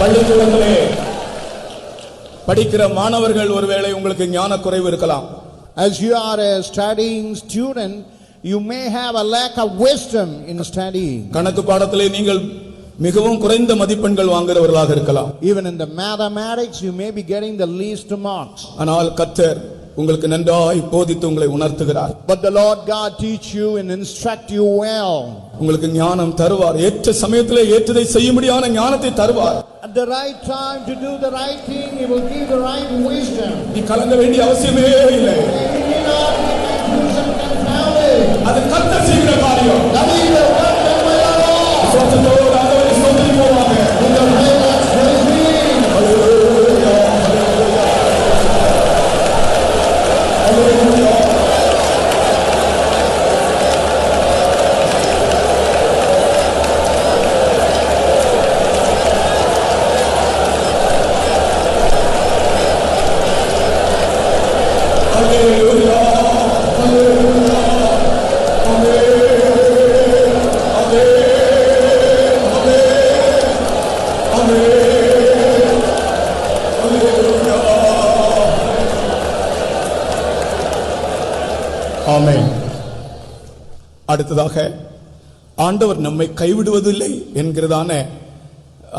Speaker 2: பள்ளிக்கூடத்திலே படிக்கிற மாணவர்கள் ஒருவேளை உங்களுக்கு ஞான குறைவு இருக்கலாம். As you are a studying student, you may have a lack of wisdom in studying.
Speaker 1: கணக்கு பாடத்திலே நீங்கள் மிகவும் குறைந்த மதிப்பெண்கள் வாங்குறவர்களாக இருக்கலாம்.
Speaker 2: Even in the mathematics, you may be getting the least marks.
Speaker 1: ஆனால் கர்த்தர் உங்களுக்கு நன்றாய் போதித்து உங்களை உணர்த்துகிறார்.
Speaker 2: But the Lord God teach you and instruct you well.
Speaker 1: உங்களுக்கு ஞானம் தருவார். ஏற்ற சமயத்திலே ஏற்றதை செய்யும்படியான ஞானத்தை தருவார்.
Speaker 2: At the right time to do the right thing, he will give the right wisdom.
Speaker 1: நீ கலங்க வேண்டிய அவசியமே இல்லை.
Speaker 2: You need not be confused and confounded.
Speaker 1: அது கர்த்தர் செய்கிற காரியம்.
Speaker 2: That is the work of my Lord.
Speaker 1: சோத்திரத்தோடு ஆண்டவரை ஸ்தோத்திரிப்போமாக.
Speaker 2: In the name of praise him.
Speaker 1: ஹல்லேலூயா, ஹல்லேலூயா, ஹல்லேலூயா. ஆமென். அடுத்ததாக ஆண்டவர் நம்மை கைவிடுவதில்லை என்கிறதான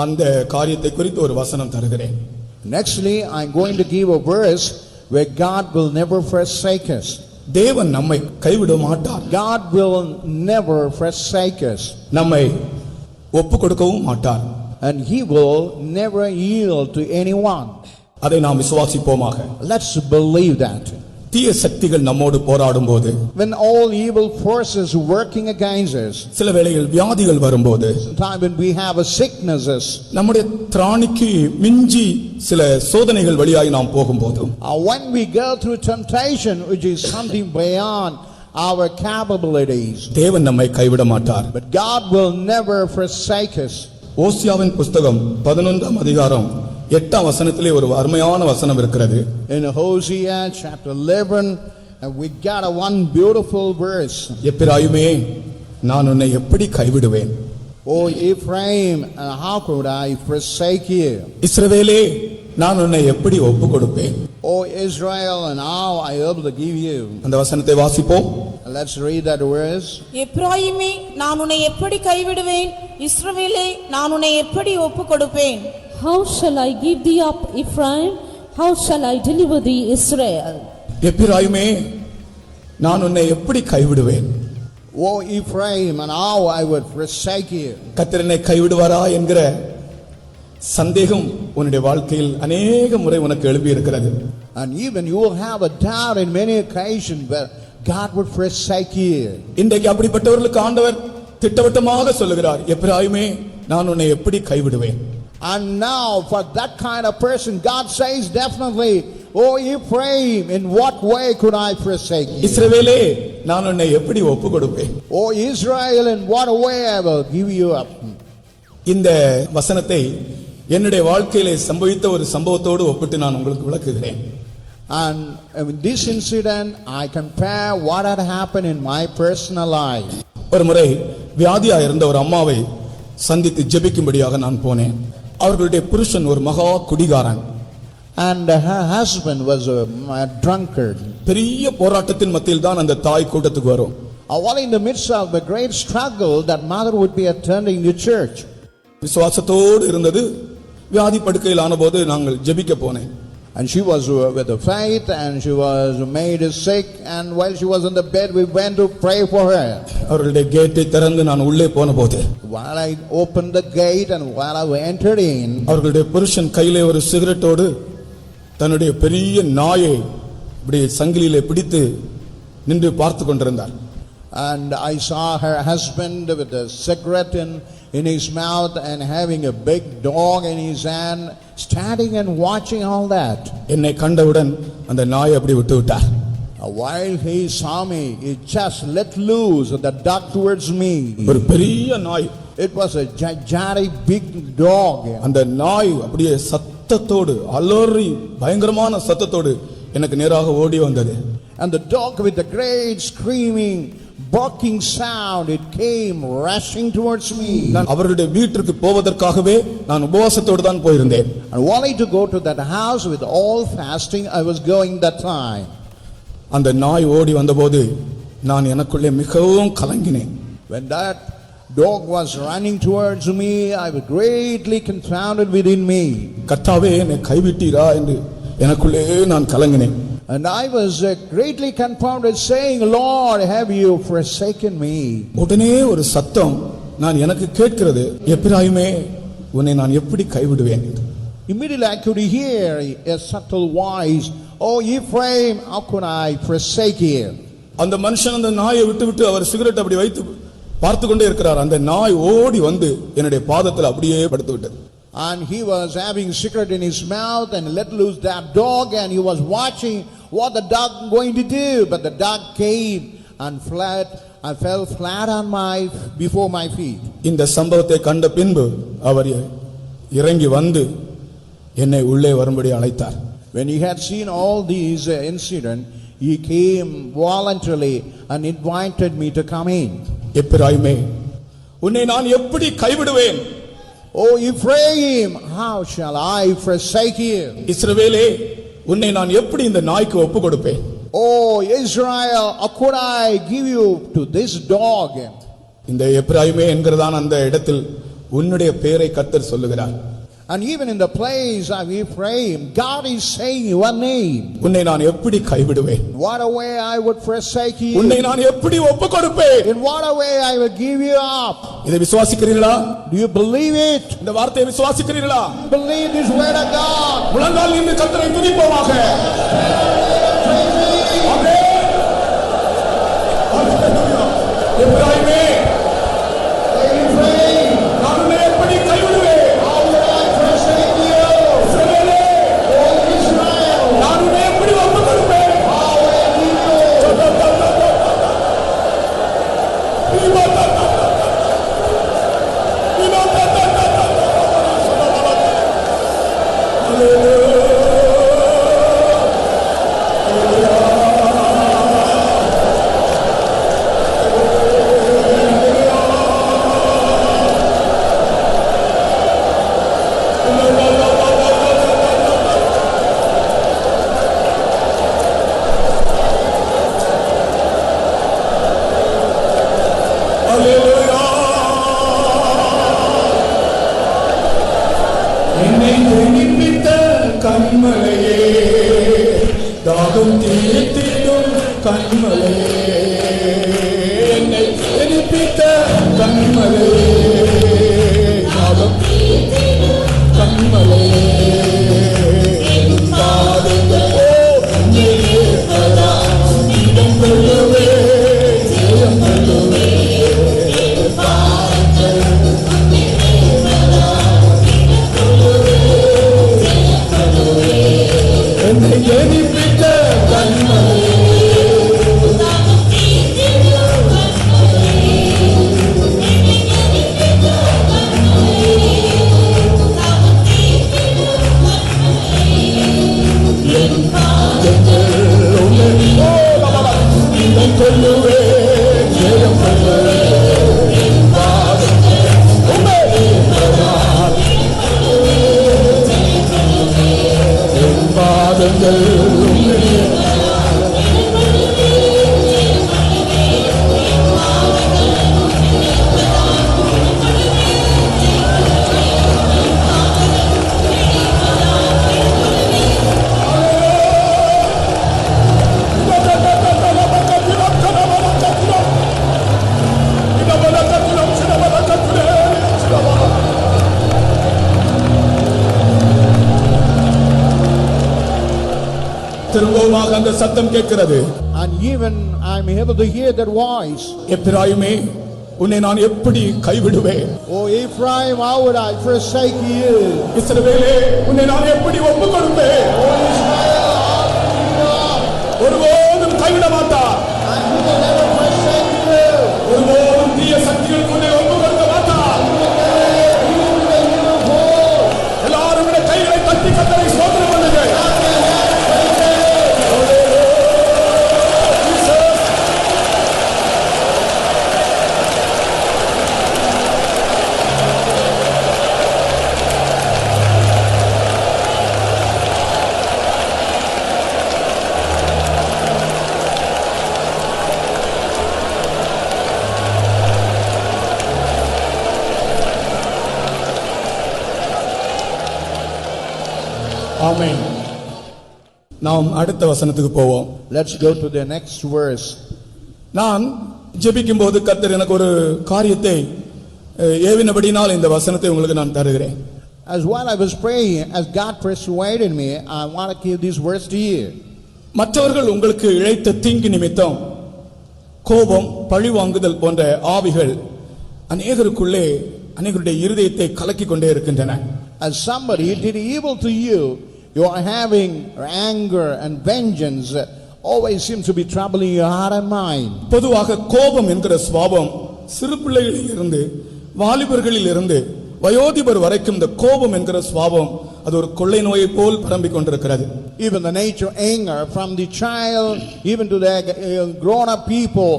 Speaker 1: அந்த காரியத்தை குறித்து ஒரு வசனம் தருகிறேன்.
Speaker 2: Nextly, I'm going to give a verse where God will never forsake us.
Speaker 1: தேவன் நம்மை கைவிட மாட்டார்.
Speaker 2: God will never forsake us.
Speaker 1: நம்மை ஒப்பு கொடுக்கவும் மாட்டார்.
Speaker 2: And He will never yield to anyone.
Speaker 1: அதை நாம் விசுவாசிப்போமாக.
Speaker 2: Let's believe that.
Speaker 1: தீய சக்திகள் நம்மோடு போராடும் போது,
Speaker 2: When all evil forces working against us,
Speaker 1: சில வேளைகள் வியாதிகள் வரும்போது,
Speaker 2: sometimes when we have a sicknesses,
Speaker 1: நம்முடைய திராணிக்கு மிஞ்சி சில சோதனைகள் வழியாய் நாம் போகும்போது,
Speaker 2: when we go through temptation which is something beyond our capabilities,
Speaker 1: தேவன் நம்மை கைவிட மாட்டார்.
Speaker 2: but God will never forsake us.
Speaker 1: ஓசியாவின் புஸ்தகம் 11ஆம் அதிகாரம் 8ஆம் வசனத்திலே ஒரு அருமையான வசனம் இருக்கிறது.
Speaker 2: In Hosea chapter 11, we got one beautiful verse.
Speaker 1: எப்பிராயுமே, நான் உன்னை எப்படி கைவிடுவேன்?
Speaker 2: O Ephraim, how could I forsake you?
Speaker 1: இஸ்ரவேலே, நான் உன்னை எப்படி ஒப்பு கொடுப்பேன்?
Speaker 2: O Israel, and how I able to give you.
Speaker 1: அந்த வசனத்தை வாசிப்போம்.
Speaker 2: Let's read that verse.
Speaker 3: எப்ராயிமே, நான் உன்னை எப்படி கைவிடுவேன்? இஸ்ரவேலே, நான் உன்னை எப்படி ஒப்பு கொடுப்பேன்?
Speaker 4: How shall I give thee up, Ephraim? How shall I deliver thee, Israel?
Speaker 1: எப்பிராயுமே, நான் உன்னை எப்படி கைவிடுவேன்?
Speaker 2: O Ephraim, and how I would forsake you.
Speaker 1: கர்த்தர் என்னை கைவிடுவாரா என்கிற சந்தேகம் உன்னுடைய வாழ்க்கையில் அநேக முறை உனக்கு எழும்பி இருக்கிறது.
Speaker 2: And even you will have a doubt in many occasions where God would forsake you.
Speaker 1: இன்றைக்கு அப்படிப்பட்டவர்களுக்கு ஆண்டவர் திட்டவட்டமாக சொல்லுகிறார், எப்பிராயுமே, நான் உன்னை எப்படி கைவிடுவேன்?
Speaker 2: And now for that kind of person, God says definitely, O Ephraim, in what way could I forsake you?
Speaker 1: இஸ்ரவேலே, நான் உன்னை எப்படி ஒப்பு கொடுப்பேன்?
Speaker 2: O Israel, in what way I will give you up?
Speaker 1: இந்த வசனத்தை என்னுடைய வாழ்க்கையிலே சம்பவித்த ஒரு சம்பவத்தோடு ஒப்பிட்டு நான் உங்களுக்கு விளக்குகிறேன்.
Speaker 2: And in this incident, I compare what had happened in my personal life.
Speaker 1: ஒரு முறை வியாதியா இருந்த ஒரு அம்மாவை சந்தித்து ஜெபிக்கும்படியாக நான் போனேன். அவர்களுடைய புருஷன் ஒரு மகா குடிகாரன்.
Speaker 2: And her husband was a drunkard.
Speaker 1: பெரிய போராட்டத்தின் மத்தியில் தான் அந்த தாய் கூட்டத்துக்கு வரும்.
Speaker 2: While in the midst of a great struggle, that mother would be attending the church.
Speaker 1: விசுவாசத்தோடு இருந்தது. வியாதி படுக்கையில் ஆனபோது நாங்கள் ஜெபிக்க போனேன்.
Speaker 2: And she was with the faith, and she was made sick, and while she was in the bed, we went to pray for her.
Speaker 1: அவர்களுடைய கேட்டை திறந்து நான் உள்ளே போனபோது,
Speaker 2: While I opened the gate and while I entered in,
Speaker 1: அவர்களுடைய புருஷன் கையிலே ஒரு சிகரெட்டோடு தன்னுடைய பெரிய நாயை இப்படி சங்கிலியிலே பிடித்து நின்று பார்த்து கொண்டிருந்தார்.
Speaker 2: and I saw her husband with a cigarette in his mouth and having a big dog in his hand, standing and watching all that.
Speaker 1: என்னை கண்டவுடன் அந்த நாயை அப்படி விட்டு விட்டார்.
Speaker 2: While he saw me, he just let loose the dog towards me.
Speaker 1: ஒரு பெரிய நாய்.
Speaker 2: It was a gigantic big dog.
Speaker 1: அந்த நாய் அப்படியே சத்தத்தோடு அலறி பயங்கரமான சத்தத்தோடு எனக்கு நேராக ஓடி வந்தது.
Speaker 2: And the dog with the great screaming, barking sound, it came rushing towards me.
Speaker 1: நான் அவர்களுடைய வீட்டிற்கு போவதற்காகவே நான் உபவாசத்தோடு தான் போயிருந்தேன்.
Speaker 2: And wanting to go to that house with all fasting, I was going that time.
Speaker 1: அந்த நாய் ஓடி வந்தபோது நான் எனக்குள்ளே மிகவும் கலங்கினேன்.
Speaker 2: When that dog was running towards me, I was greatly confounded within me.
Speaker 1: கர்த்தாவே, என்னை கைவிட்டீரா என்று எனக்குள்ளே நான் கலங்கினேன்.
Speaker 2: And I was greatly confounded, saying, Lord, have you forsaken me?
Speaker 1: உடனே ஒரு சத்தம் நான் எனக்கு கேட்கிறது, எப்பிராயுமே, உன்னை நான் எப்படி கைவிடுவேன்?
Speaker 2: Immediately I could hear a subtle voice, Oh Ephraim, how could I forsake you?
Speaker 1: அந்த மனுஷன் அந்த நாயை விட்டு அவர் சிகரெட் அப்படி வைத்து பார்த்து கொண்டே இருக்கிறார். அந்த நாய் ஓடி வந்து என்னுடைய பாதத்தில் அப்படியே படுத்து விட்டது.
Speaker 2: And he was having cigarette in his mouth and let loose that dog, and he was watching what the dog going to do. But the dog came and fell flat on before my feet.
Speaker 1: இந்த சம்பவத்தை கண்ட பின்பு அவர் இறங்கி வந்து என்னை உள்ளே வரும்படி அழைத்தார்.
Speaker 2: When he had seen all these incidents, he came voluntarily and invited me to come in.
Speaker 1: எப்பிராயுமே, உன்னை நான் எப்படி கைவிடுவேன்?
Speaker 2: Oh Ephraim, how shall I forsake you?
Speaker 1: இஸ்ரவேலே, உன்னை நான் எப்படி இந்த நாய்க்கு ஒப்பு கொடுப்பேன்?
Speaker 2: Oh Israel, how could I give you to this dog?
Speaker 1: இந்த எப்பிராயிமே என்கிறதான அந்த இடத்தில் உன்னுடைய பெயரை கர்த்தர் சொல்லுகிறார்.
Speaker 2: And even in the place of Ephraim, God is saying your name.
Speaker 1: உன்னை நான் எப்படி கைவிடுவேன்?
Speaker 2: What a way I would forsake you.
Speaker 1: உன்னை நான் எப்படி ஒப்புக் கொடுப்பேன்?
Speaker 2: In what a way I will give you up.
Speaker 1: இதை விசுவாசிக்கிறீர்களா?
Speaker 2: Do you believe it?
Speaker 1: இந்த வார்த்தையை விசுவாசிக்கிறீர்களா?
Speaker 2: Believe this word of God.
Speaker 1: முழங்கால் நின்று கர்த்தரை துதிப்போமாக. ஆமென். ஹalleluya. எப்பிராயிமே, நான் உன்னை எப்படி கைவிடுவேன்? நான் உன்னை எப்படி ஒப்புக் கொடுப்பேன்? என்னை ஜெனிப்பித்த கன்மலையே, தாகம் தீர்த்திடும் கன்மலையே, என்னை ஜெனிப்பித்த கன்மலையே, தாகம் தீர்த்திடும் கன்மலையே, பாடுங்கள் என்னையே சதா இடம் கொள்ளுவே, ஜெயம் கொள்ளுவே, என்னை ஜெனிப்பித்த கன்மலையே, இடம் கொள்ளுவே, ஜெயம் கொள்ளுவே, பாதங்கள் திரும்பவுமாக அந்த சத்தம் கேட்கிறது.
Speaker 2: And even I'm able to hear that voice.
Speaker 1: எப்பிராயிமே, உன்னை நான் எப்படி கைவிடுவேன்?
Speaker 2: Oh Ephraim, how would I forsake you?
Speaker 1: இஸ்ரவேலே, உன்னை நான் எப்படி ஒப்புக் கொடுப்பேன்?
Speaker 2: Oh Israel, how will I give you up?
Speaker 1: ஒருபோதும் கைவிட மாட்டார்.
Speaker 2: And he will never forsake you.
Speaker 1: ஒருபோதும் தீய சக்திகளுக்கு உன்னை ஒப்புக் கொடுக்க மாட்டார். எல்லாரும் உடைய கைகளை தட்டி கர்த்தரை ஸ்தோத்திரம் பண்ணுங்கள். ஆமென். நாம் அடுத்த வசனத்துக்கு போவோம்.
Speaker 2: Let's go to the next verse.
Speaker 1: நான் ஜெபிக்கும் போது கர்த்தர் எனக்கு ஒரு காரியத்தை ஏவினபடினால் இந்த வசனத்தை உங்களுக்கு நான் தருகிறேன்.
Speaker 2: As while I was praying, as God persuaded me, I want to give this verse to you.
Speaker 1: மற்றவர்கள் உங்களுக்கு இழைத்த தீங்கு நிமித்தம் கோபம், பழிவாங்குதல் போன்ற ஆவிகள் அநேகருக்குள்ளே அநேகருடைய இருதயத்தை கலக்கிக் கொண்டே இருக்கின்றன.
Speaker 2: As somebody did evil to you, you are having anger and vengeance always seems to be troubling your heart and mind.
Speaker 1: பொதுவாக கோபம் என்கிற சுபாவம் சிறு பிள்ளைகளில் இருந்து வாலிபர்களில் இருந்து வயோதிபர் வரைக்கும் இந்த கோபம் என்கிற சுபாவம் அது ஒரு கொள்ளை நோயை போல் பரம்பிக் கொண்டிருக்கிறது.
Speaker 2: Even the nature of anger from the child even to the grown up people,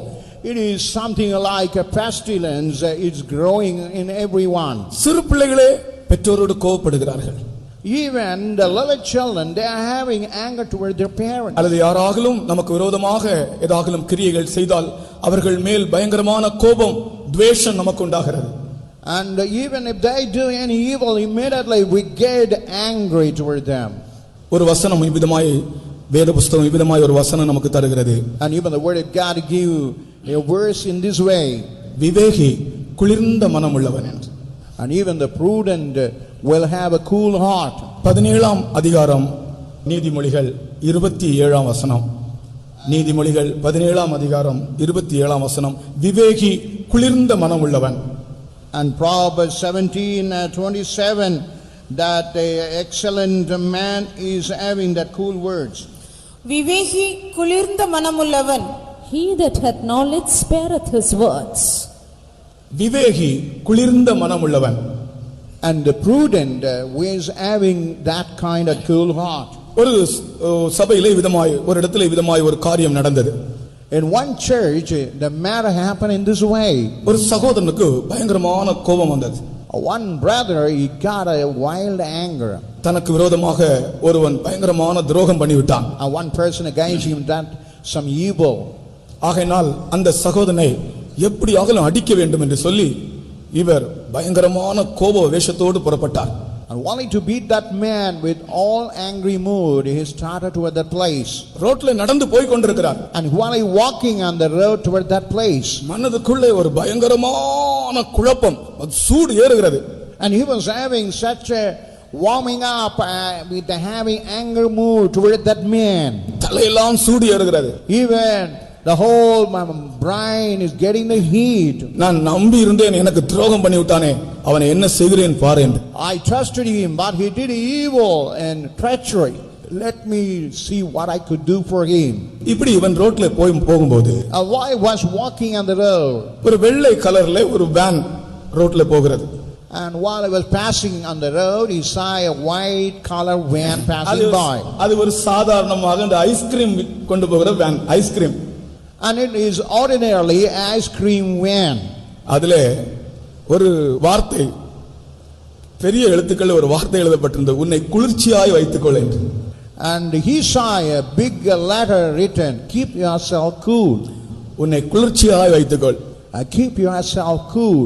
Speaker 2: it is something like a pestilence. It's growing in everyone.
Speaker 1: சிறு பிள்ளைகளே பெற்றோரோடு கோபப்படுகிறார்கள்.
Speaker 2: Even the little children, they are having anger toward their parents.
Speaker 1: அல்லது யாராகிலும் நமக்கு விரோதமாக ஏதாகிலும் கிரியைகள் செய்தால் அவர்கள் மேல் பயங்கரமான கோபம் துவேஷம் நமக்கு உண்டாகிறது.
Speaker 2: And even if they do any evil, immediately we get angry toward them.
Speaker 1: ஒரு வசனம் இவ்விதமாய் வேத புஸ்தகம் இவ்விதமாய் ஒரு வசனம் நமக்கு தருகிறது.
Speaker 2: And even the word of God give a verse in this way.
Speaker 1: விவேகி குளிர்ந்த மனம் உள்ளவன் என்று.
Speaker 2: And even the prudent will have a cool heart.
Speaker 1: 17ஆம் அதிகாரம் நீதிமொழிகள் 27ஆம் வசனம். நீதிமொழிகள் 17ஆம் அதிகாரம் 27ஆம் வசனம். விவேகி குளிர்ந்த மனம் உள்ளவன்.
Speaker 2: And Proverbs 17:27, that the excellent man is having that cool words.
Speaker 3: விவேகி குளிர்ந்த மனமுள்ளவன்.
Speaker 4: He that hath knowledge spareth his words.
Speaker 1: விவேகி குளிர்ந்த மனம் உள்ளவன்.
Speaker 2: And the prudent is having that kind of cool heart.
Speaker 1: ஒரு சபையிலே விதமாய் ஒரு இடத்திலே விதமாய் ஒரு காரியம் நடந்தது.
Speaker 2: In one church, the matter happened in this way.
Speaker 1: ஒரு சகோதரனுக்கு பயங்கரமான கோபம் வந்தது.
Speaker 2: One brother, he got a wild anger.
Speaker 1: தனக்கு விரோதமாக ஒருவன் பயங்கரமான துரோகம் பண்ணிவிட்டான்.
Speaker 2: One person against him done some evil.
Speaker 1: ஆகையினால் அந்த சகோதரனை எப்படியாகலும் அடிக்க வேண்டும் என்று சொல்லி இவர் பயங்கரமான கோப வேஷத்தோடு புறப்பட்டார்.
Speaker 2: And wanting to beat that man with all angry mood, he started toward that place.
Speaker 1: ரோட்ல நடந்து போய் கொண்டிருக்கிறார்.
Speaker 2: And while he walking on the road toward that place,
Speaker 1: மனதுக்குள்ளே ஒரு பயங்கரமான குழப்பம், சூடு ஏறுகிறது.
Speaker 2: and he was having such a warming up with the having anger mood toward that man.
Speaker 1: தலையெல்லாம் சூடு ஏறுகிறது.
Speaker 2: Even the whole brain is getting the heat.
Speaker 1: நான் நம்பி இருந்தேன், எனக்கு துரோகம் பண்ணி விட்டானே, அவனை என்ன செய்கிறேன் பாரு என்று.
Speaker 2: I trusted him, but he did evil and treachery. Let me see what I could do for him.
Speaker 1: இப்படி இவன் ரோட்ல போகும்போது
Speaker 2: While he was walking on the road,
Speaker 1: ஒரு வெள்ளை கலர்ல ஒரு வேன் ரோட்ல போகிறது.
Speaker 2: and while he was passing on the road, he saw a white color van passing by.
Speaker 1: அது ஒரு சாதாரணமாக இந்த ஐஸ்கிரீம் கொண்டு போகிற van, ice cream.
Speaker 2: And it is ordinarily ice cream van.
Speaker 1: அதிலே ஒரு வார்த்தை, பெரிய எழுத்துக்கள் ஒரு வார்த்தை எழுதப்பட்டிருந்தது, உன்னை குளிர்ச்சியாய் வைத்துக்கொள் என்று.
Speaker 2: And he saw a big letter written, keep yourself cool.
Speaker 1: உன்னை குளிர்ச்சியாய் வைத்துக்கொள்.
Speaker 2: Keep yourself cool.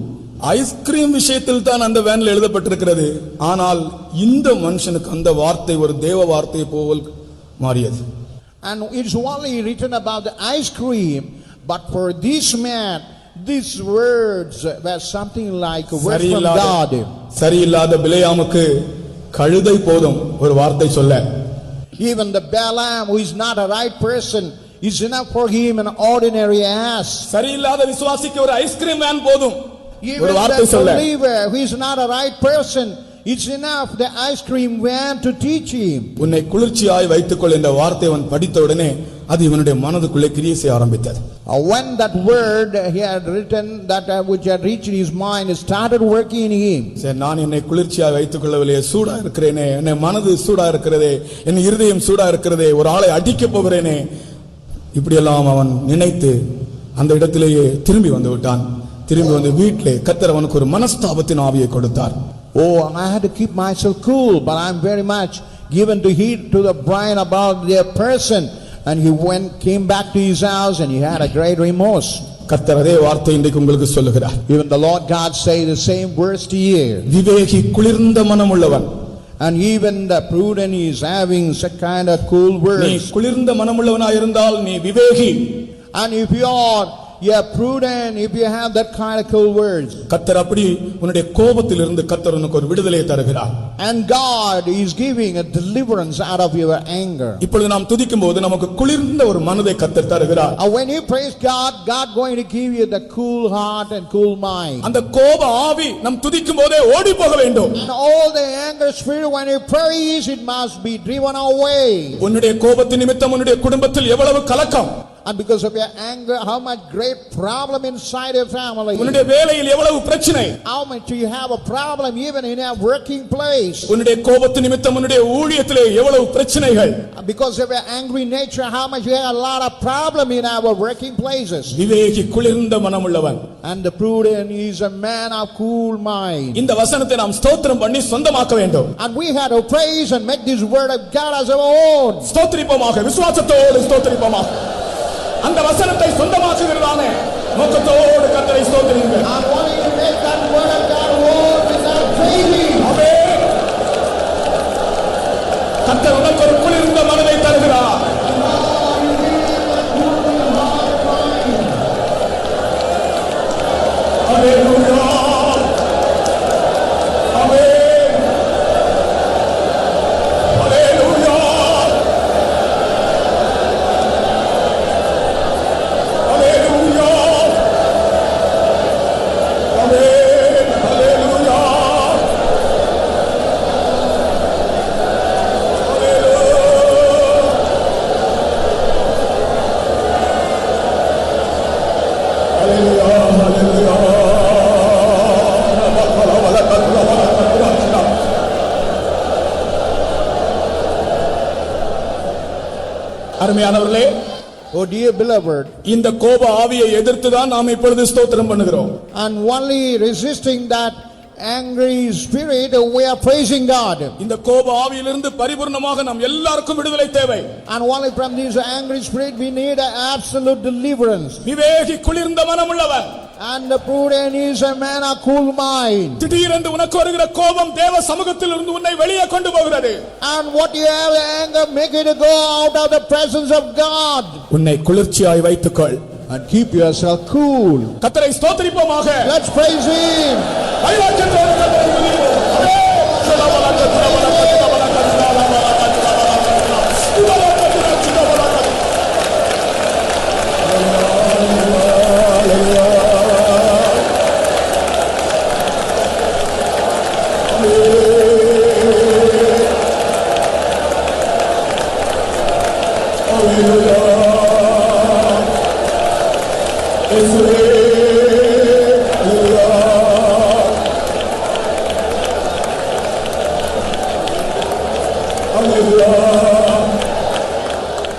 Speaker 1: ஐஸ்கிரீம் விஷயத்தில் தான் அந்த வேன்ல எழுதப்பட்டிருக்கிறது. ஆனால் இந்த மனுஷனுக்கு அந்த வார்த்தை ஒரு தேவ வார்த்தை போல் மாறியது.
Speaker 2: And it's only written about the ice cream, but for this man, these words were something like a word from God.
Speaker 1: சரியில்லாத பிலேயாமுக்கு கழுதை போதும் ஒரு வார்த்தை சொல்ல.
Speaker 2: Even the Balaam, who is not a right person, is enough for him an ordinary ass.
Speaker 1: சரியில்லாத விசுவாசிக்கு ஒரு ice cream van போதும்
Speaker 2: Even
Speaker 1: ஒரு வார்த்தை
Speaker 2: the
Speaker 1: சொல்ல.
Speaker 2: believer who is not a right person, it's enough the ice cream van to teach him.
Speaker 1: உன்னை குளிர்ச்சியாய் வைத்துக்கொள் என்ற வார்த்தை அவன் படித்த உடனே அது இவனுடைய மனதுக்குள்ளே கிரியை செய்ய ஆரம்பித்தது.
Speaker 2: When that word he had written, that which had reached his mind, started working in him.
Speaker 1: சரி, நான் என்னை குளிர்ச்சியாய் வைத்துக் கொள்ளவில்லையே, சூடா இருக்கிறேனே, என்னை மனது சூடா இருக்கிறதே, என் இருதயம் சூடா இருக்கிறதே, ஒரு ஆளை அடிக்க போகிறேனே, இப்படியெல்லாம் அவன் நினைத்து அந்த இடத்திலேயே திரும்பி வந்து விட்டான். திரும்பி வந்து வீட்டிலே கர்த்தர் அவனுக்கு ஒரு மனஸ்தாபத்தின் ஆவியை கொடுத்தார்.
Speaker 2: Oh, I had to keep myself cool, but I'm very much given to heat to the brain about their person. And he came back to his house and he had a great remorse.
Speaker 1: கர்த்தர் அதே வார்த்தை இன்றைக்கு உங்களுக்கு சொல்லுகிறார்.
Speaker 2: Even the Lord God say the same words to you.
Speaker 1: விவேகி குளிர்ந்த மனம் உள்ளவன்.
Speaker 2: And even the prudent is having such kind of cool words.
Speaker 1: நீ குளிர்ந்த மனம் உள்ளவனாய் இருந்தால் நீ விவேகி.
Speaker 2: And if you are prudent, if you have that kind of cool words.
Speaker 1: கர்த்தர் அப்படி உன்னுடைய கோபத்திலிருந்து கர்த்தர் உனக்கு ஒரு விடுதலை தருகிறார்.
Speaker 2: And God is giving a deliverance out of your anger.
Speaker 1: இப்பொழுது நாம் துதிக்கும்போது நமக்கு குளிர்ந்த ஒரு மனதை கர்த்தர் தருகிறார்.
Speaker 2: And when you praise God, God going to give you the cool heart and cool mind.
Speaker 1: அந்த கோப ஆவி நம் துதிக்கும்போதே ஓடி போக வேண்டும்.
Speaker 2: And all the anger spirit, when you praise, it must be driven away.
Speaker 1: உன்னுடைய கோபத்தின் நிமித்தம் உன்னுடைய குடும்பத்தில் எவ்வளவு கலக்கம்.
Speaker 2: And because of your anger, how much great problem inside your family.
Speaker 1: உன்னுடைய வேலையில் எவ்வளவு பிரச்சனை,
Speaker 2: How much do you have a problem even in your working place?
Speaker 1: உன்னுடைய கோபத்து நிமித்தம் உன்னுடைய ஊழியத்திலே எவ்வளவு பிரச்சனைகள்.
Speaker 2: Because of your angry nature, how much you have a lot of problem in our working places.
Speaker 1: விவேகி குளிர்ந்த மனமுள்ளவன்.
Speaker 2: And the prudent is a man of cool mind.
Speaker 1: இந்த வசனத்தை நாம் ஸ்தோத்திரம் பண்ணி சொந்தமாக்க வேண்டும்.
Speaker 2: And we had to praise and make this word of God as our own.
Speaker 1: ஸ்தோத்திரிப்போமாக, விசுவாசத்தோடு ஸ்தோத்திரிப்போமாக. அந்த வசனத்தை சொந்தமாக்குகிறதான நோக்கத்தோடு கர்த்தரை ஸ்தோத்திரியுங்கள்.
Speaker 2: I want you to make that word of God own without praising.
Speaker 1: ஆமென். கர்த்தர் உனக்கு ஒரு குளிர்ந்த மனதை தருகிறார். ஹalleluya. ஆமென். ஹalleluya. ஹalleluya. ஆமென். ஹalleluya. அருமையானவர்களே,
Speaker 2: Oh dear beloved,
Speaker 1: இந்த கோப ஆவியை எதிர்த்து தான் நாம் இப்பொழுது ஸ்தோத்திரம் பண்ணுகிறோம்.
Speaker 2: and only resisting that angry spirit, we are praising God.
Speaker 1: இந்த கோப ஆவியிலிருந்து பரிபூர்ணமாக நாம் எல்லாருக்கும் விடுதலை தேவை.
Speaker 2: And only from this angry spirit we need an absolute deliverance.
Speaker 1: விவேகி குளிர்ந்த மனமுள்ளவன்.
Speaker 2: And the prudent is a man of cool mind.
Speaker 1: திடீரென்று உனக்கு வருகிற கோபம் தேவ சமூகத்தில் இருந்து உன்னை வெளியே கொண்டு போகிறது.
Speaker 2: And what you have anger, make it go out of the presence of God.
Speaker 1: உன்னை குளிர்ச்சியாய் வைத்துக்கொள்.
Speaker 2: And keep yourself cool.
Speaker 1: கர்த்தரை ஸ்தோத்திரிப்போமாக.
Speaker 2: Let's praise Him.
Speaker 1: வைராக்கியத்தோடு கர்த்தரை துதிப்போம்.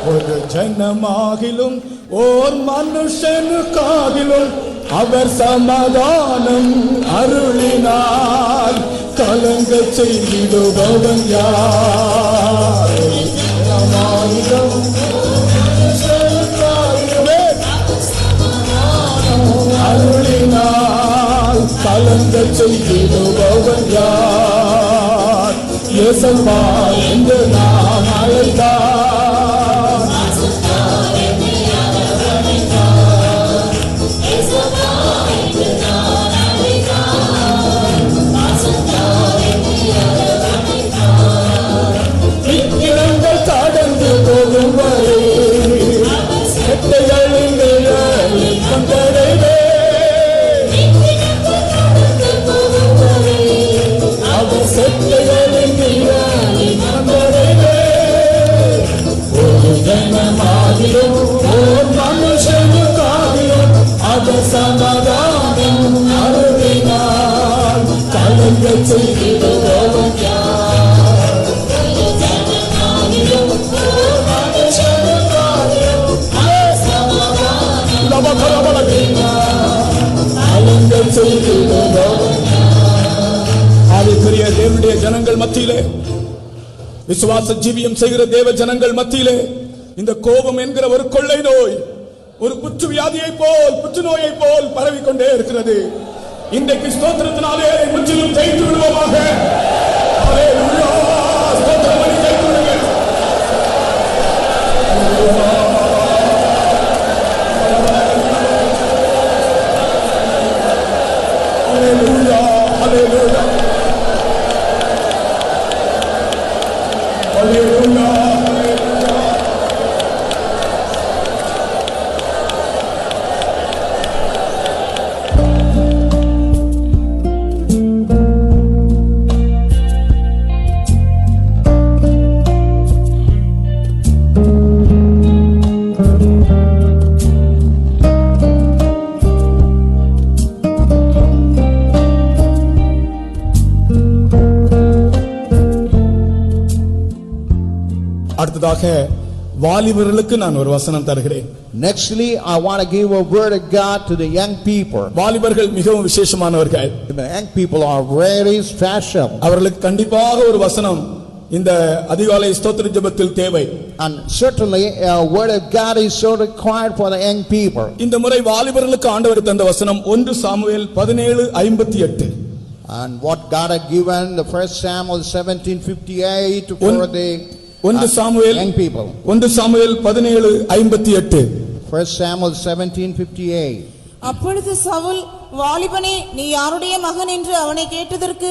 Speaker 1: ஒரு ஜனமாகிலும் ஓர் மனுஷனுக்காகிலும் அவர் சமாதானம் அருளினார். கலங்க செய்திடுபவன் யார்? ஜனமாகிலும் அருளினார். கலங்க செய்திடுபவன் யார்? இயேசுவா என்று நாம் அழைத்தார். விக்கிரங்கள் கடந்து போகும் வரை செட்டைகளின் நிழலில் கொண்டடைவே. அவர் செட்டைகளின் நிழலில் கொண்டடைவே. ஒரு ஜனமாகிலும் ஓர் மனுஷனுக்காகிலும் அவர் சமாதானம் அருளினார். கலங்க செய்திடுபவன் யார்? ஆவிக்குரிய தேவனுடைய ஜனங்கள் மத்தியிலே, விசுவாச ஜீவியம் செய்கிற தேவ ஜனங்கள் மத்தியிலே இந்த கோபம் என்கிற ஒரு கொள்ளை நோய் ஒரு புற்று வியாதியை போல், புற்று நோயை போல் பரவிக்கொண்டே இருக்கிறது. இன்றைக்கு ஸ்தோத்திரத்தினாலே முற்றிலும் ஜெயித்து விடுவோமாக. ஹalleluya. ஸ்தோத்திரம் பண்ணி ஜெயித்து விடுங்கள். Hallelujah, hallelujah. Hallelujah, hallelujah. அடுத்ததாக வாலிபர்களுக்கு நான் ஒரு வசனம் தருகிறேன்.
Speaker 2: Nextly, I want to give a word of God to the young people.
Speaker 1: வாலிபர்கள் மிகவும் விசேஷமானவர்கள்.
Speaker 2: The young people are very special.
Speaker 1: அவர்களுக்கு கண்டிப்பாக ஒரு வசனம் இந்த அதிகாலை ஸ்தோத்திர ஜெபத்தில் தேவை.
Speaker 2: And certainly a word of God is so required for the young people.
Speaker 1: இந்த முறை வாலிபர்களுக்கு ஆண்டவர் தந்த வசனம் 1 Samuel 17:58.
Speaker 2: And what God had given the 1 Samuel 17:58 for the young people.
Speaker 1: 1 Samuel 17:58.
Speaker 2: 1 Samuel 17:58.
Speaker 3: அப்பொழுது சவுல், வாலிபனே, நீ யாருடைய மகன் என்று அவனை கேட்டதற்கு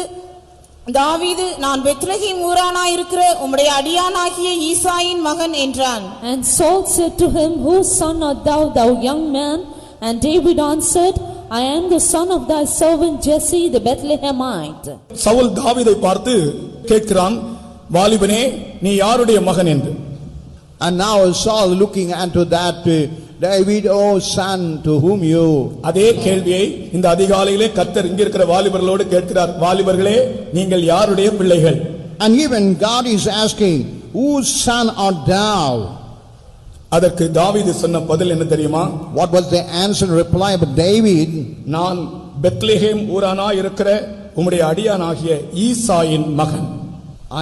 Speaker 3: தாவீது, நான் பெத்லகேம் ஊரானாய் இருக்கிற உம்முடைய அடியானாகிய ஈசாயின் மகன் என்றான்.
Speaker 4: And Saul said to him, Whose son art thou, thou young man? And David answered, I am the son of thy servant Jesse the Bethlehemite.
Speaker 1: Saul தாவீதை பார்த்து கேட்கிறான், வாலிபனே, நீ யாருடைய மகன் என்று.
Speaker 2: And now Saul looking unto that David, O son, to whom you.
Speaker 1: அதே கேள்வியை இந்த அதிகாலையிலே கர்த்தர் இங்க இருக்கிற வாலிபர்களோடு கேட்கிறார். வாலிபர்களே, நீங்கள் யாருடைய பிள்ளைகள்?
Speaker 2: And even God is asking, whose son art thou?
Speaker 1: அதற்கு தாவீது சொன்ன பதில் என்ன தெரியுமா?
Speaker 2: What was the answer reply of David?
Speaker 1: நான் பெத்லகேம் ஊரானாய் இருக்கிற உம்முடைய அடியானாகிய ஈசாயின் மகன்.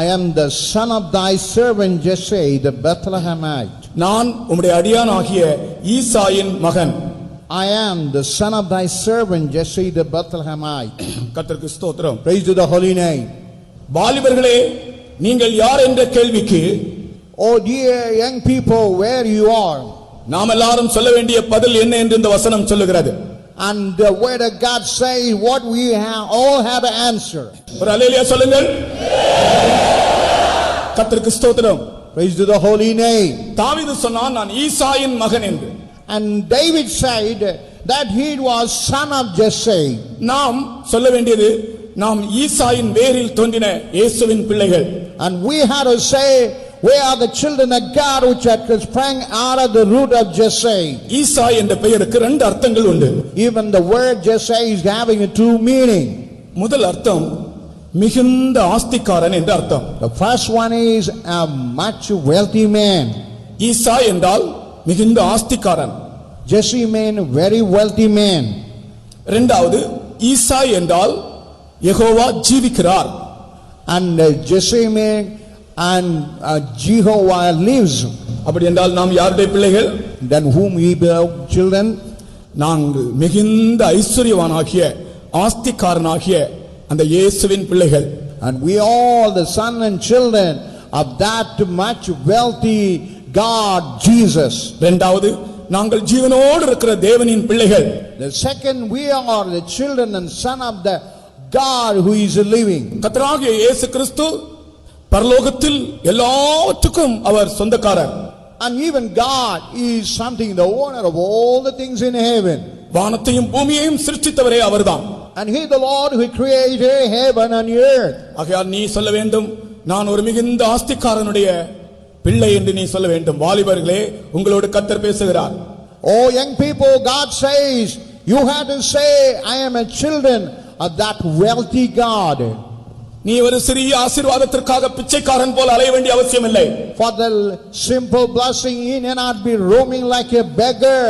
Speaker 2: I am the son of thy servant Jesse the Bethlehemite.
Speaker 1: நான் உம்முடைய அடியானாகிய ஈசாயின் மகன்.
Speaker 2: I am the son of thy servant Jesse the Bethlehemite.
Speaker 1: கர்த்தருக்கு ஸ்தோத்திரம்.
Speaker 2: Praise to the holy name.
Speaker 1: வாலிபர்களே, நீங்கள் யார் என்ற கேள்விக்கு,
Speaker 2: Oh dear young people, where you are,
Speaker 1: நாம் எல்லாரும் சொல்ல வேண்டிய பதில் என்ன என்று இந்த வசனம் சொல்லுகிறது.
Speaker 2: and the word of God says what we all have to answer.
Speaker 1: ஒரு அல்லேலூயா சொல்லுங்கள். கர்த்தருக்கு ஸ்தோத்திரம்.
Speaker 2: Praise to the holy name.
Speaker 1: தாவீது சொன்னான், நான் ஈசாயின் மகன் என்று.
Speaker 2: And David said that he was son of Jesse.
Speaker 1: நாம் சொல்ல வேண்டியது, நாம் ஈசாயின் வேரில் தோன்றின இயேசுவின் பிள்ளைகள்.
Speaker 2: And we had to say, we are the children of God which had sprang out of the root of Jesse.
Speaker 1: ஈசா என்ற பெயருக்கு ரெண்டு அர்த்தங்கள் உண்டு.
Speaker 2: Even the word Jesse is having a two meaning.
Speaker 1: முதல் அர்த்தம் மிகுந்த ஆஸ்திக்காரன் என்ற அர்த்தம்.
Speaker 2: The first one is a much wealthy man.
Speaker 1: ஈசா என்றால் மிகுந்த ஆஸ்திக்காரன்.
Speaker 2: Jesse means very wealthy man.
Speaker 1: இரண்டாவது, ஈசா என்றால் யெகோவா ஜீவிக்கிறார்.
Speaker 2: And Jesse means and Jehovah lives.
Speaker 1: அப்படி என்றால் நாம் யாருடைய பிள்ளைகள்?
Speaker 2: Then whom we belong children?
Speaker 1: நாங்கள் மிகுந்த ஐஸ்வர்யவானாகிய ஆஸ்திக்காரனாகிய அந்த இயேசுவின் பிள்ளைகள்.
Speaker 2: And we all the son and children of that much wealthy God Jesus.
Speaker 1: இரண்டாவது, நாங்கள் ஜீவனோடு இருக்கிற தேவனின் பிள்ளைகள்.
Speaker 2: The second, we are the children and son of the God who is living.
Speaker 1: கர்த்தராகிய இயேசு கிறிஸ்து பரலோகத்தில் எல்லாவற்றுக்கும் அவர் சொந்தக்காரர்.
Speaker 2: And even God is something, the owner of all the things in heaven.
Speaker 1: வானத்தையும் பூமியையும் சிருஷ்டித்தவரே அவர்தான்.
Speaker 2: And he the Lord who created heaven and earth.
Speaker 1: ஆகையால் நீ சொல்ல வேண்டும், நான் ஒரு மிகுந்த ஆஸ்திக்காரனுடைய பிள்ளை என்று நீ சொல்ல வேண்டும். வாலிபர்களே, உங்களோடு கர்த்தர் பேசுகிறார்.
Speaker 2: Oh young people, God says you have to say, I am a children of that wealthy God.
Speaker 1: நீ ஒரு சிறிய ஆசீர்வாதத்திற்காக பிச்சைக்காரன் போல அலைய வேண்டிய அவசியம் இல்லை.
Speaker 2: For the simple blessing you need not be roaming like a beggar.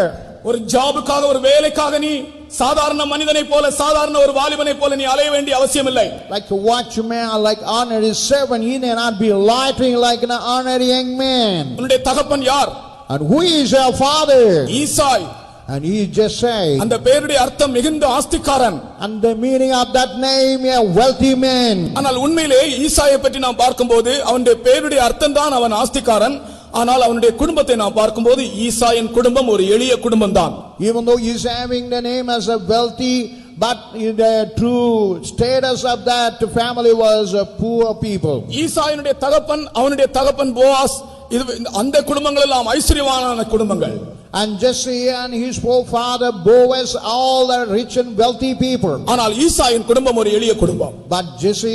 Speaker 1: ஒரு ஜாபுக்காக, ஒரு வேலைக்காக நீ சாதாரண மனிதனை போல, சாதாரண ஒரு வாலிபனை போல நீ அலைய வேண்டிய அவசியம் இல்லை.
Speaker 2: Like a watchman, like honorary servant, you need not be loitering like an honorary young man.
Speaker 1: உன்னுடைய தகப்பன் யார்?
Speaker 2: And who is your father?
Speaker 1: ஈசாய்.
Speaker 2: And he just said,
Speaker 1: அந்த பெயருடைய அர்த்தம் மிகுந்த ஆஸ்திக்காரன்.
Speaker 2: and the meaning of that name, a wealthy man.
Speaker 1: ஆனால் உண்மையிலே ஈசாயை பற்றி நாம் பார்க்கும்போது அவனுடைய பெயருடைய அர்த்தம் தான் அவன் ஆஸ்திக்காரன். ஆனால் அவனுடைய குடும்பத்தை நாம் பார்க்கும்போது ஈசாயின் குடும்பம் ஒரு எளிய குடும்பம் தான்.
Speaker 2: Even though he is having the name as a wealthy, but the true status of that family was a poor people.
Speaker 1: ஈசாயினுடைய தகப்பன், அவனுடைய தகப்பன் போவாஸ், இது அந்த குடும்பங்கள் எல்லாம் ஐஸ்வர்யவானான குடும்பங்கள்.
Speaker 2: And Jesse and his forefather Boaz, all are rich and wealthy people.
Speaker 1: ஆனால் ஈசாயின் குடும்பம் ஒரு எளிய குடும்பம்.
Speaker 2: But Jesse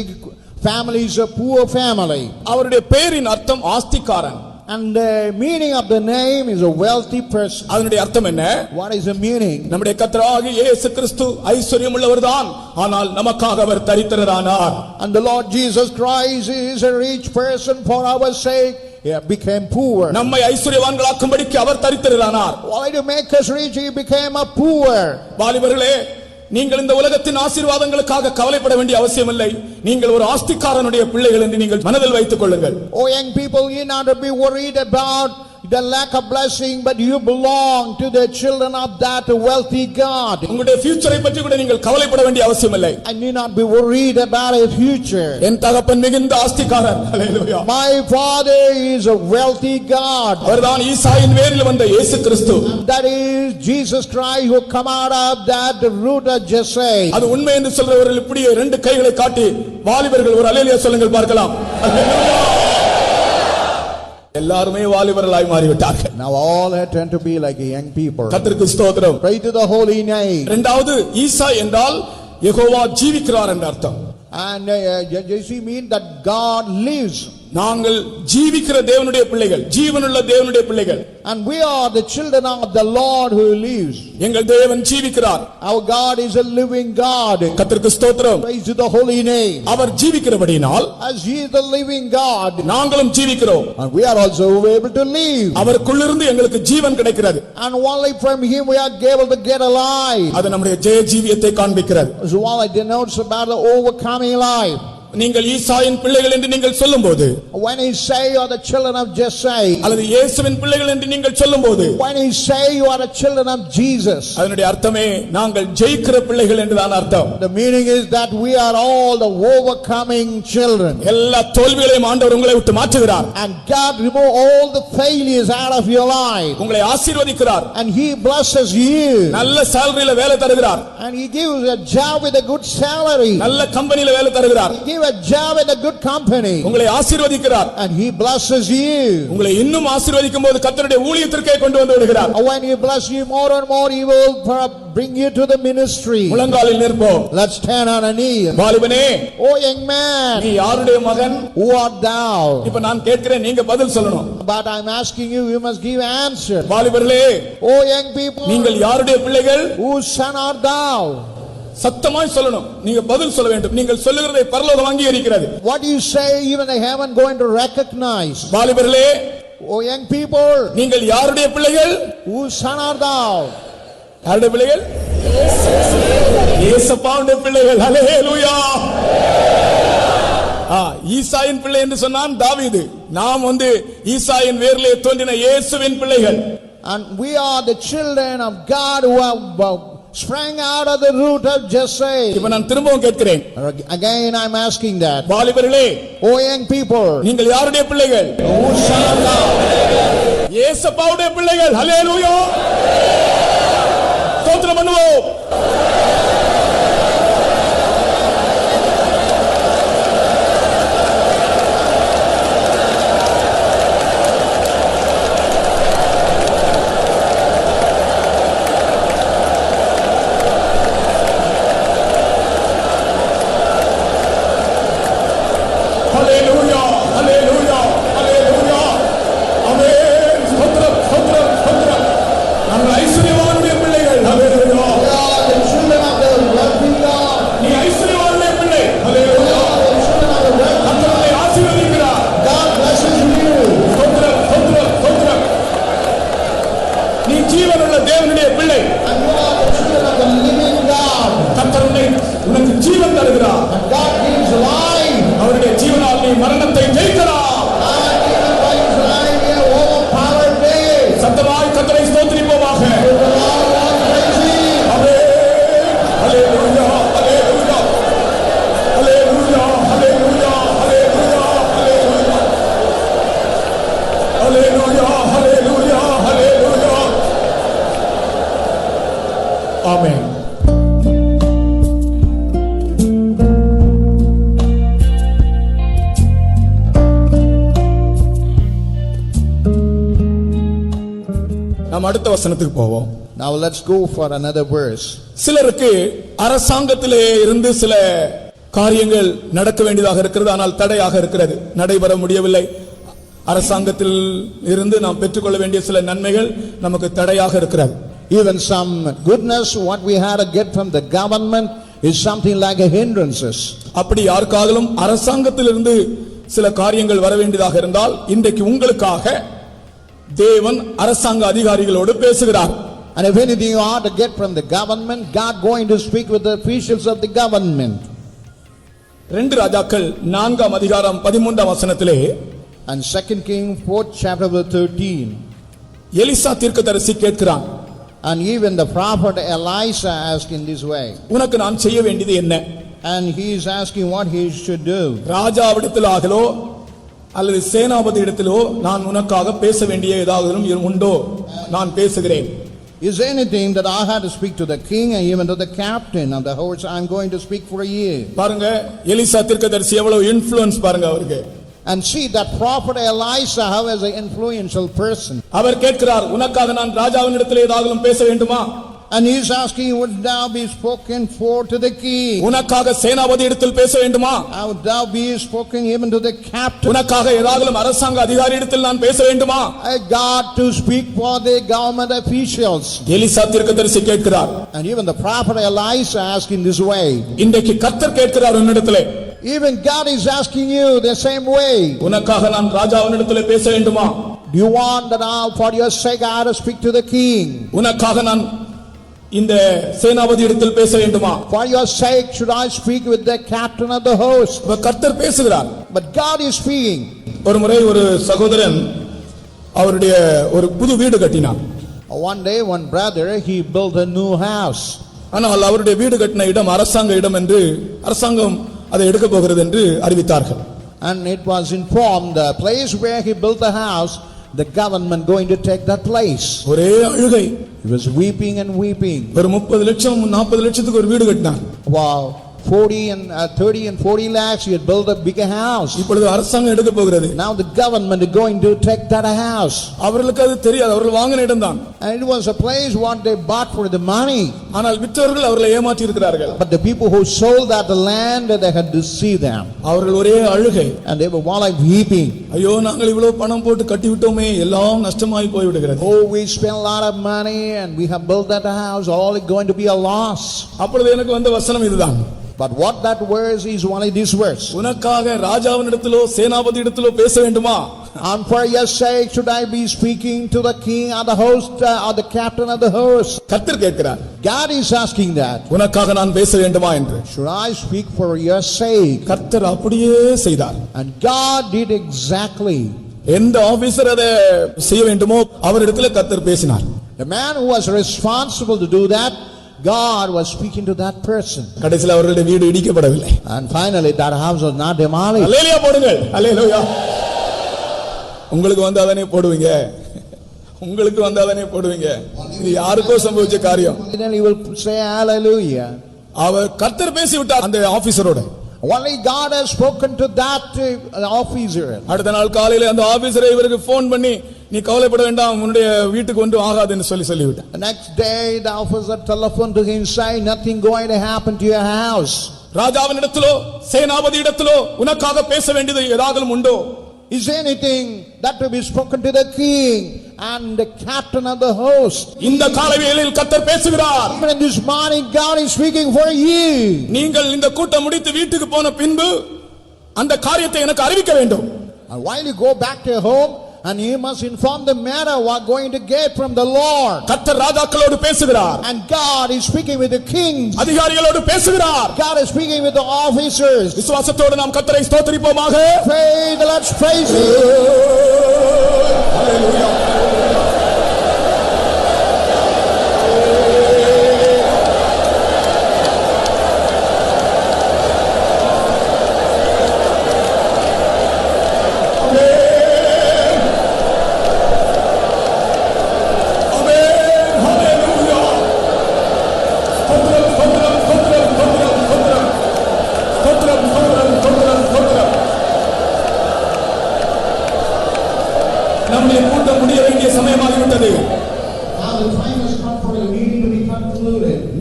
Speaker 2: family is a poor family.
Speaker 1: அவருடைய பெயரின் அர்த்தம் ஆஸ்திக்காரன்.
Speaker 2: And the meaning of the name is a wealthy person.
Speaker 1: அதனுடைய அர்த்தம் என்ன?
Speaker 2: What is the meaning?
Speaker 1: நம்முடைய கர்த்தராகிய இயேசு கிறிஸ்து ஐஸ்வர்யம் உள்ளவர்தான், ஆனால் நமக்காக அவர் தரித்திரரானார்.
Speaker 2: And the Lord Jesus Christ is a rich person for our sake. became poor.
Speaker 1: நம்மை ஐஸ்வர்யவான்களாக்கும்படிக்கு அவர் தரித்திரரானார்.
Speaker 2: Why to make us rich, he became a poor.
Speaker 1: வாலிபர்களே, நீங்கள் இந்த உலகத்தின் ஆசீர்வாதங்களுக்காக கவலைப்பட வேண்டிய அவசியமில்லை. நீங்கள் ஒரு ஆஸ்திகாரனுடைய பிள்ளைகள் என்று நீங்கள் மனதில் வைத்துக் கொள்ளுங்கள்.
Speaker 2: Oh young people, you not to be worried about the lack of blessing, but you belong to the children of that wealthy God.
Speaker 1: உங்களுடைய ஃபியூச்சரை பற்றி கூட நீங்கள் கவலைப்பட வேண்டிய அவசியமில்லை.
Speaker 2: And you not be worried about a future.
Speaker 1: என் தகப்பன் மிகுந்த ஆஸ்திகாரன். ஹல்லேலூயா.
Speaker 2: My father is a wealthy God.
Speaker 1: அவர்தான் ஈசாயின் வேரில் வந்த இயேசு கிறிஸ்து.
Speaker 2: That is Jesus Christ who come out of that root of Jesse.
Speaker 1: அது உண்மை என்று சொல்றவர்கள் இப்படியே ரெண்டு கைகளை காட்டி வாலிபர்கள் ஒரு அல்லேலூயா சொல்லுங்கள் பார்க்கலாம். எல்லாருமே வாலிபர்களாய் மாறிவிட்டார்கள்.
Speaker 2: Now all have turned to be like young people.
Speaker 1: கர்த்தருக்கு ஸ்தோத்திரம்.
Speaker 2: Pray to the holy name.
Speaker 1: இரண்டாவது, ஈசா என்றால் யெகோவா ஜீவிக்கிறார் என்ற அர்த்தம்.
Speaker 2: And Jesse mean that God lives.
Speaker 1: நாங்கள் ஜீவிக்கிற தேவனுடைய பிள்ளைகள், ஜீவனுள்ள தேவனுடைய பிள்ளைகள்.
Speaker 2: And we are the children of the Lord who lives.
Speaker 1: எங்கள் தேவன் ஜீவிக்கிறார்.
Speaker 2: Our God is a living God.
Speaker 1: கர்த்தருக்கு ஸ்தோத்திரம்.
Speaker 2: Praise to the holy name.
Speaker 1: Our ஜீவிக்கிறபடியால்
Speaker 2: As he is the living God,
Speaker 1: நாங்களும் ஜீவிக்கிறோம்.
Speaker 2: and we are also able to live.
Speaker 1: அவருக்குள்ளிருந்து எங்களுக்கு ஜீவன் கிடைக்கிறது.
Speaker 2: And only from him we are able to get alive.
Speaker 1: அது நம்முடைய ஜெய ஜீவியத்தை காண்பிக்கிறது.
Speaker 2: So all it denotes about the overcoming life.
Speaker 1: நீங்கள் ஈசாயின் பிள்ளைகள் என்று நீங்கள் சொல்லும்போது,
Speaker 2: When he say you are the children of Jesse,
Speaker 1: அல்லது இயேசுவின் பிள்ளைகள் என்று நீங்கள் சொல்லும்போது,
Speaker 2: when he say you are the children of Jesus,
Speaker 1: அதனுடைய அர்த்தமே நாங்கள் ஜெயிக்கிற பிள்ளைகள் என்றுதான் அர்த்தம்.
Speaker 2: the meaning is that we are all the overcoming children.
Speaker 1: எல்லா தோல்விகளையும் ஆண்டவர் உங்களை விட்டு மாற்றுகிறார்.
Speaker 2: And God remove all the failures out of your life.
Speaker 1: உங்களை ஆசீர்வதிக்கிறார்.
Speaker 2: And he blesses you.
Speaker 1: நல்ல சாலரியில வேலை தருகிறார்.
Speaker 2: And he gives a job with a good salary.
Speaker 1: நல்ல கம்பெனில வேலை தருகிறார்.
Speaker 2: He gives a job in a good company.
Speaker 1: உங்களை ஆசீர்வதிக்கிறார்.
Speaker 2: And he blesses you.
Speaker 1: உங்களை இன்னும் ஆசீர்வதிக்கும் போது கர்த்தருடைய ஊழியத்திற்கே கொண்டு வந்து விடுகிறார்.
Speaker 2: When he bless you more and more, he will bring you to the ministry.
Speaker 1: முழங்காலில் நிற்போம்.
Speaker 2: Let's stand on a knee.
Speaker 1: வாலிபனே,
Speaker 2: Oh young man,
Speaker 1: நீ யாருடைய மகன்?
Speaker 2: who art thou?
Speaker 1: இப்ப நான் கேட்கிறேன், நீங்க பதில் சொல்லணும்.
Speaker 2: But I'm asking you, you must give answer.
Speaker 1: வாலிபர்களே,
Speaker 2: Oh young people,
Speaker 1: நீங்கள் யாருடைய பிள்ளைகள்?
Speaker 2: whose son art thou?
Speaker 1: சத்தமாய் சொல்லணும். நீங்க பதில் சொல்ல வேண்டும். நீங்கள் சொல்லுகிறதை பரலோகம் அங்கீகரிக்கிறது.
Speaker 2: What you say, even the heaven going to recognize.
Speaker 1: வாலிபர்களே,
Speaker 2: Oh young people,
Speaker 1: நீங்கள் யாருடைய பிள்ளைகள்?
Speaker 2: whose son art thou?
Speaker 1: யாருடைய பிள்ளைகள்? இயேசுவின் பிள்ளைகள். ஹல்லேலூயா. ஈசாயின் பிள்ளை என்று சொன்னான் தாவீது. நாம் ஈசாயின் வேரிலே தோன்றின இயேசுவின் பிள்ளைகள்.
Speaker 2: And we are the children of God who have sprang out of the root of Jesse.
Speaker 1: இப்ப நான் திரும்பவும் கேட்கிறேன்.
Speaker 2: Again I'm asking that.
Speaker 1: வாலிபர்களே,
Speaker 2: Oh young people,
Speaker 1: நீங்கள் யாருடைய பிள்ளைகள்?
Speaker 2: whose son art thou?
Speaker 1: இயேசுவுடைய பிள்ளைகள். ஹல்லேலூயா. ஸ்தோத்திரம் பண்ணுவோம். Hallelujah, hallelujah, hallelujah. Amen. ஸ்தோத்திரம், ஸ்தோத்திரம், ஸ்தோத்திரம். நாங்கள் ஐஸ்வர்யவானுடைய பிள்ளைகள். ஹல்லேலூயா.
Speaker 2: We are the children of the wealthy God.
Speaker 1: நீ ஐஸ்வர்யவானுடைய பிள்ளை. ஹல்லேலூயா.
Speaker 2: We are the children of the wealthy God.
Speaker 1: கர்த்தர் உன்னை ஆசீர்வதிக்கிறார்.
Speaker 2: God blesses you.
Speaker 1: ஸ்தோத்திரம், ஸ்தோத்திரம், ஸ்தோத்திரம். நீ ஜீவனுள்ள தேவனுடைய பிள்ளை.
Speaker 2: And you are the children of the living God.
Speaker 1: கர்த்தர் உனக்கு ஜீவன் தருகிறார்.
Speaker 2: And God gives life.
Speaker 1: அவருடைய ஜீவனால் நீ மரணத்தை ஜெயிக்கலாம்.
Speaker 2: And even by his life he has overpowered death.
Speaker 1: சத்தமாய் கர்த்தரை ஸ்தோத்திரிப்போமாக.
Speaker 2: The Lord was praising.
Speaker 1: ஆமென். ஹல்லேலூயா, ஹல்லேலூயா. ஹல்லேலூயா, ஹல்லேலூயா, ஹல்லேலூயா, ஹல்லேலூயா. ஹல்லேலூயா, ஹல்லேலூயா, ஹல்லேலூயா. ஆமென். நாம் அடுத்த வசனத்துக்கு போவோம்.
Speaker 2: Now let's go for another verse.
Speaker 1: சிலருக்கு அரசாங்கத்திலே இருந்து சில காரியங்கள் நடக்க வேண்டியதாக இருக்கிறது, ஆனால் தடையாக இருக்கிறது, நடைபெற முடியவில்லை. அரசாங்கத்தில் இருந்து நாம் பெற்றுக்கொள்ள வேண்டிய சில நன்மைகள் நமக்கு தடையாக இருக்கிறது.
Speaker 2: Even some goodness what we had to get from the government is something like a hindrances.
Speaker 1: அப்படி யாருக்காகவும் அரசாங்கத்திலிருந்து சில காரியங்கள் வர வேண்டியதாக இருந்தால் இன்றைக்கு உங்களுக்காக தேவன் அரசாங்க அதிகாரிகளோடு பேசுகிறார்.
Speaker 2: And if anything you ought to get from the government, God going to speak with the officials of the government.
Speaker 1: 2 ராஜாக்கள் 4ஆம் அதிகாரம் 13ஆம் வசனத்திலே
Speaker 2: And 2 Kings 4th chapter verse 13.
Speaker 1: Elisha தீர்க்கதரிசி கேட்கிறான்,
Speaker 2: And even the prophet Elisha asked in this way.
Speaker 1: உனக்கு நான் செய்ய வேண்டியது என்ன?
Speaker 2: And he is asking what he should do.
Speaker 1: ராஜாவிடத்திலாகலோ அல்லது சேனாபதி இடத்திலோ நான் உனக்காக பேச வேண்டிய ஏதாவது உண்டோ? நான் பேசுகிறேன்.
Speaker 2: Is there anything that I had to speak to the king and even to the captain of the horse? I'm going to speak for you.
Speaker 1: பாருங்க எலிசா தீர்க்கதரிசி எவ்வளவு இன்ஃப்ளூயன்ஸ் பாருங்க அவருக்கு.
Speaker 2: And see that prophet Elisha, how as an influential person.
Speaker 1: அவர் கேட்கிறார், உனக்காக நான் ராஜாவின் இடத்திலே ஏதாவது பேச வேண்டுமா?
Speaker 2: And he is asking, would thou be spoken for to the king?
Speaker 1: உனக்காக சேனாபதி இடத்தில் பேச வேண்டுமா?
Speaker 2: Would thou be spoken even to the captain?
Speaker 1: உனக்காக ஏதாவது அரசாங்க அதிகாரி இடத்தில் நான் பேச வேண்டுமா?
Speaker 2: God to speak for the government officials.
Speaker 1: Elisha தீர்க்கதரிசி கேட்கிறார்.
Speaker 2: And even the prophet Elisha asked in this way.
Speaker 1: இன்றைக்கு கர்த்தர் கேட்கிறார் உன்னிடத்திலே.
Speaker 2: Even God is asking you the same way.
Speaker 1: உனக்காக நான் ராஜாவின் இடத்திலே பேச வேண்டுமா?
Speaker 2: Do you want that now for your sake I have to speak to the king?
Speaker 1: உனக்காக நான் இந்த சேனாபதி இடத்தில் பேச வேண்டுமா?
Speaker 2: For your sake should I speak with the captain of the host?
Speaker 1: கர்த்தர் பேசுகிறார்.
Speaker 2: But God is speaking.
Speaker 1: ஒரு முறை ஒரு சகோதரன் அவருடைய ஒரு புது வீடு கட்டினார்.
Speaker 2: One day one brother he built a new house.
Speaker 1: ஆனால் அவருடைய வீடு கட்டின இடம் அரசாங்க இடம் என்று அரசாங்கம் அதை எடுக்க போகிறது என்று அறிவித்தார்கள்.
Speaker 2: And it was informed the place where he built the house, the government going to take that place.
Speaker 1: ஒரே அழுகை.
Speaker 2: He was weeping and weeping.
Speaker 1: ஒரு 30 லட்சம் 40 லட்சத்துக்கு ஒரு வீடு கட்டினார்.
Speaker 2: Wow, 40 and 30 and 40 lakhs he had built a bigger house.
Speaker 1: இப்பொழுது அரசாங்கம் எடுக்க போகிறது.
Speaker 2: Now the government is going to take that house.
Speaker 1: அவர்களுக்கு அது தெரியாது, அவர்கள் வாங்கின இடம்தான்.
Speaker 2: And it was a place what they bought for the money.
Speaker 1: ஆனால் விற்றவர்கள் அவர்களை ஏமாற்றி இருக்கிறார்கள்.
Speaker 2: But the people who sold that land they had deceived them.
Speaker 1: அவர்கள் ஒரே அழுகை.
Speaker 2: And they were all like weeping.
Speaker 1: ஐயோ நாங்கள் இவ்வளவு பணம் போட்டு கட்டி விட்டோமே, எல்லாம் நஷ்டமாய் போய் விடுகிறது.
Speaker 2: Oh, we spent a lot of money and we have built that house, all is going to be a loss.
Speaker 1: அப்பொழுது எனக்கு வந்த வசனம் இதுதான்.
Speaker 2: But what that verse is only this verse.
Speaker 1: உனக்காக ராஜாவின் இடத்திலோ சேனாபதி இடத்திலோ பேச வேண்டுமா?
Speaker 2: And for your sake should I be speaking to the king or the host or the captain of the host?
Speaker 1: கர்த்தர் கேட்கிறார்.
Speaker 2: God is asking that.
Speaker 1: உனக்காக நான் பேச வேண்டுமா என்று.
Speaker 2: Should I speak for your sake?
Speaker 1: கர்த்தர் அப்படியே செய்தார்.
Speaker 2: And God did exactly.
Speaker 1: எந்த ஆபீசர் அதை செய்ய வேண்டுமோ அவரிடத்தில் கர்த்தர் பேசினார்.
Speaker 2: The man who was responsible to do that, God was speaking to that person.
Speaker 1: கடைசியில் அவர்களுடைய வீடு இடிக்கப்படவில்லை.
Speaker 2: And finally that house was not demolished.
Speaker 1: அல்லேலூயா போடுங்கள். அல்லேலூயா. உங்களுக்கு வந்தாதானே போடுவீங்க. உங்களுக்கு வந்தாதானே போடுவீங்க. இது யாருக்கோ சம்பவிச்ச காரியம்.
Speaker 2: Then he will say hallelujah.
Speaker 1: அவர் கர்த்தர் பேசி விட்டார் அந்த ஆபீசரோட.
Speaker 2: Only God has spoken to that officer.
Speaker 1: அடுத்த நாள் காலையில அந்த ஆபீசரை இவருக்கு போன் பண்ணி, நீ கவலைப்பட வேண்டாம், உன்னுடைய வீட்டுக்கு ஒன்றும் ஆகாதுன்னு சொல்லிவிட்டார்.
Speaker 2: The next day the officer telephoned to him saying nothing going to happen to your house.
Speaker 1: ராஜாவின் இடத்திலோ சேனாபதி இடத்திலோ உனக்காக பேச வேண்டியது ஏதாவது உண்டோ?
Speaker 2: Is there anything that to be spoken to the king and the captain of the host?
Speaker 1: இந்த காலைவேளையில் கர்த்தர் பேசுகிறார்.
Speaker 2: Even this morning God is speaking for you.
Speaker 1: நீங்கள் இந்த கூட்டம் முடித்து வீட்டுக்கு போன பின்பு அந்த காரியத்தை எனக்கு அறிவிக்க வேண்டும்.
Speaker 2: And while you go back to your home, and you must inform the matter what going to get from the Lord.
Speaker 1: கர்த்தர் ராஜாக்களோடு பேசுகிறார்.
Speaker 2: And God is speaking with the kings.
Speaker 1: அதிகாரிகளோடு பேசுகிறார்.
Speaker 2: God is speaking with the officers.
Speaker 1: விசுவாசத்தோடு நாம் கர்த்தரை ஸ்தோத்திரிப்போமாக.
Speaker 2: Praise, let's praise Him.
Speaker 1: Hallelujah. நம்முடைய கூட்டம் முடிய வேண்டிய சமயமாகிவிட்டது.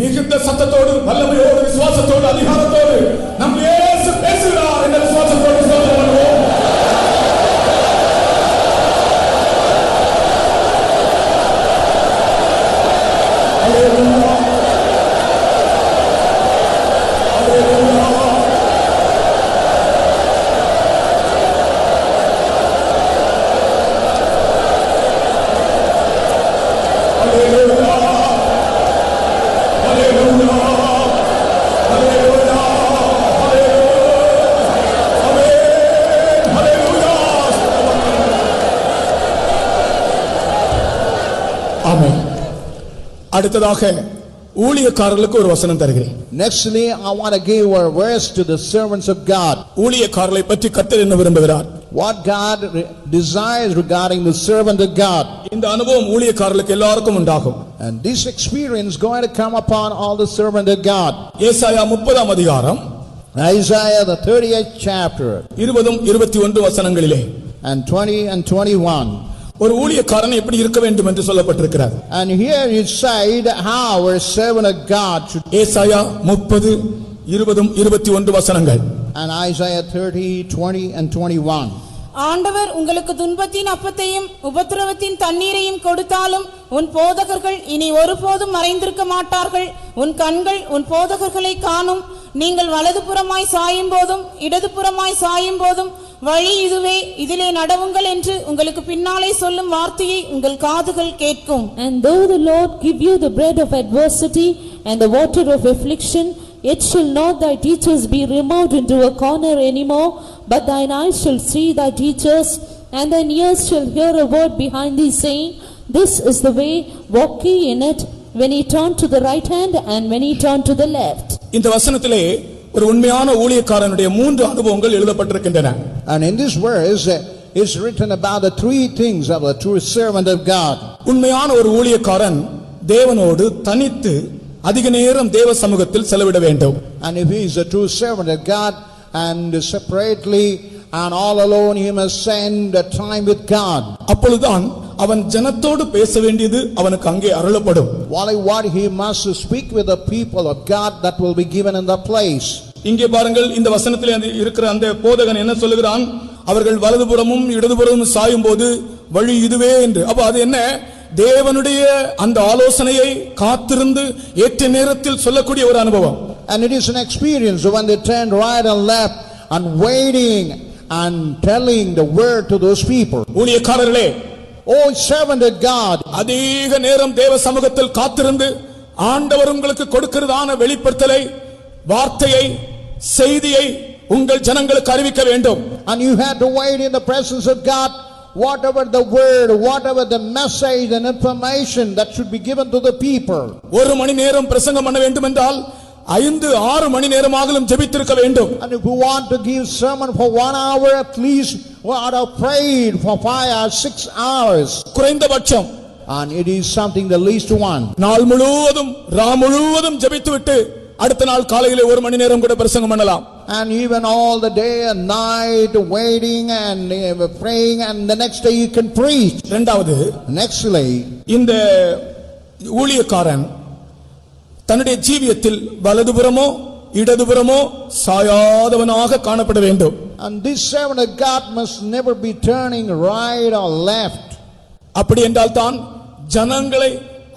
Speaker 1: மிகுந்த சத்தத்தோடு வல்லமையோடு விசுவாசத்தோடு அதிகாரத்தோடு நம் இயேசு பேசுகிறார் என்ற விசுவாசத்தோடு ஸ்தோத்திரம் பண்ணுவோம். ஆமென். அடுத்ததாக ஊழியக்காரர்களுக்கு ஒரு வசனம் தருகிறேன்.
Speaker 2: Nextly, I want to give a verse to the servants of God.
Speaker 1: ஊழியக்காரர்களை பற்றி கர்த்தர் என்ன விரும்புகிறார்?
Speaker 2: What God desires regarding the servant of God.
Speaker 1: இந்த அனுபவம் ஊழியக்காரர்களுக்கு எல்லாருக்கும் உண்டாகும்.
Speaker 2: And this experience going to come upon all the servants of God.
Speaker 1: ஏசாயா 30ஆம் அதிகாரம்
Speaker 2: Isaiah the 38th chapter
Speaker 1: 20-21 வசனங்களிலே
Speaker 2: and 20 and 21.
Speaker 1: ஒரு ஊழியக்காரன் எப்படி இருக்க வேண்டும் என்று சொல்லப்பட்டிருக்கிறார்.
Speaker 2: And here it said how a servant of God should.
Speaker 1: ஏசாயா 30-20-21 வசனங்கள்.
Speaker 2: And Isaiah 30, 20 and 21.
Speaker 3: ஆண்டவர் உங்களுக்கு துன்பத்தின் அப்பத்தையும் உபத்திரவத்தின் தண்ணீரையும் கொடுத்தாலும் உன் போதகர்கள் இனி ஒருபோதும் மறைந்திருக்க மாட்டார்கள். உன் கண்கள் உன் போதகர்களை காணும். நீங்கள் வலதுபுறமாய் சாயும் போதும் இடதுபுறமாய் சாயும் போதும் வழி இதுவே, இதிலே நடவுங்கள் என்று உங்களுக்கு பின்னாலே சொல்லும் வார்த்தையை உங்கள் காதுகள் கேட்கும்.
Speaker 4: And though the Lord give you the bread of adversity and the water of affliction, yet shall not thy teachers be removed into a corner anymore, but thine eyes shall see thy teachers, and thine ears shall hear a word behind thee, saying, This is the way, walk ye in it, when he turn to the right hand and when he turn to the left.
Speaker 1: இந்த வசனத்திலே ஒரு உண்மையான ஊழியக்காரனுடைய 3 அனுபவங்கள் எழுதப்பட்டிருக்கின்றன.
Speaker 2: And in this verse is written about the 3 things of a true servant of God.
Speaker 1: உண்மையான ஒரு ஊழியக்காரன் தேவனோடு தனித்து அதிக நேரம் தேவ சமூகத்தில் செலவிட வேண்டும்.
Speaker 2: And if he is a true servant of God and separately and all alone, he must spend time with God.
Speaker 1: அப்பொழுதுதான் அவன் ஜனத்தோடு பேச வேண்டியது அவனுக்கு அங்கே அருளப்படும்.
Speaker 2: What he must speak with the people of God that will be given in the place.
Speaker 1: இங்கே பாருங்கள், இந்த வசனத்திலே இருக்கிற அந்த போதகன் என்ன சொல்லுகிறான்? அவர்கள் வலதுபுறமும் இடதுபுறமும் சாயும் போது வழி இதுவே என்று. அப்ப அது என்ன? தேவனுடைய அந்த ஆலோசனையை காத்திருந்து ஏற்ற நேரத்தில் சொல்லக்கூடிய ஒரு அனுபவம்.
Speaker 2: And it is an experience when they turn right and left and waiting and telling the word to those people.
Speaker 1: ஊழியக்காரர்களே,
Speaker 2: Oh servant of God,
Speaker 1: அதிக நேரம் தேவ சமூகத்தில் காத்திருந்து ஆண்டவர் உங்களுக்கு கொடுக்கிறதான வெளிப்படுத்தலை, வார்த்தையை, செய்தியை உங்கள் ஜனங்களுக்கு அறிவிக்க வேண்டும்.
Speaker 2: and you had to wait in the presence of God, whatever the word, whatever the message and information that should be given to the people.
Speaker 1: ஒரு மணி நேரம் பிரசங்கம் பண்ண வேண்டும் என்றால் 5-6 மணி நேரமாகலும் ஜெபித்திருக்க வேண்டும்.
Speaker 2: And if you want to give sermon for 1 hour, at least we ought to prayed for 5 or 6 hours.
Speaker 1: குறைந்தபட்சம்.
Speaker 2: And it is something the least one.
Speaker 1: நாள் முழுவதும் முழுவதும் ஜெபித்துவிட்டு அடுத்த நாள் காலையிலே 1 மணி நேரம் கூட பிரசங்கம் பண்ணலாம்.
Speaker 2: And even all the day and night waiting and praying, and the next day you can preach.
Speaker 1: இரண்டாவது,
Speaker 2: Nextly,
Speaker 1: இந்த ஊழியக்காரன் தன்னுடைய ஜீவியத்தில் வலதுபுறமோ இடதுபுறமோ சாயாதவனாக காணப்பட வேண்டும்.
Speaker 2: and this servant of God must never be turning right or left.
Speaker 1: அப்படி என்றால் தான் ஜனங்களை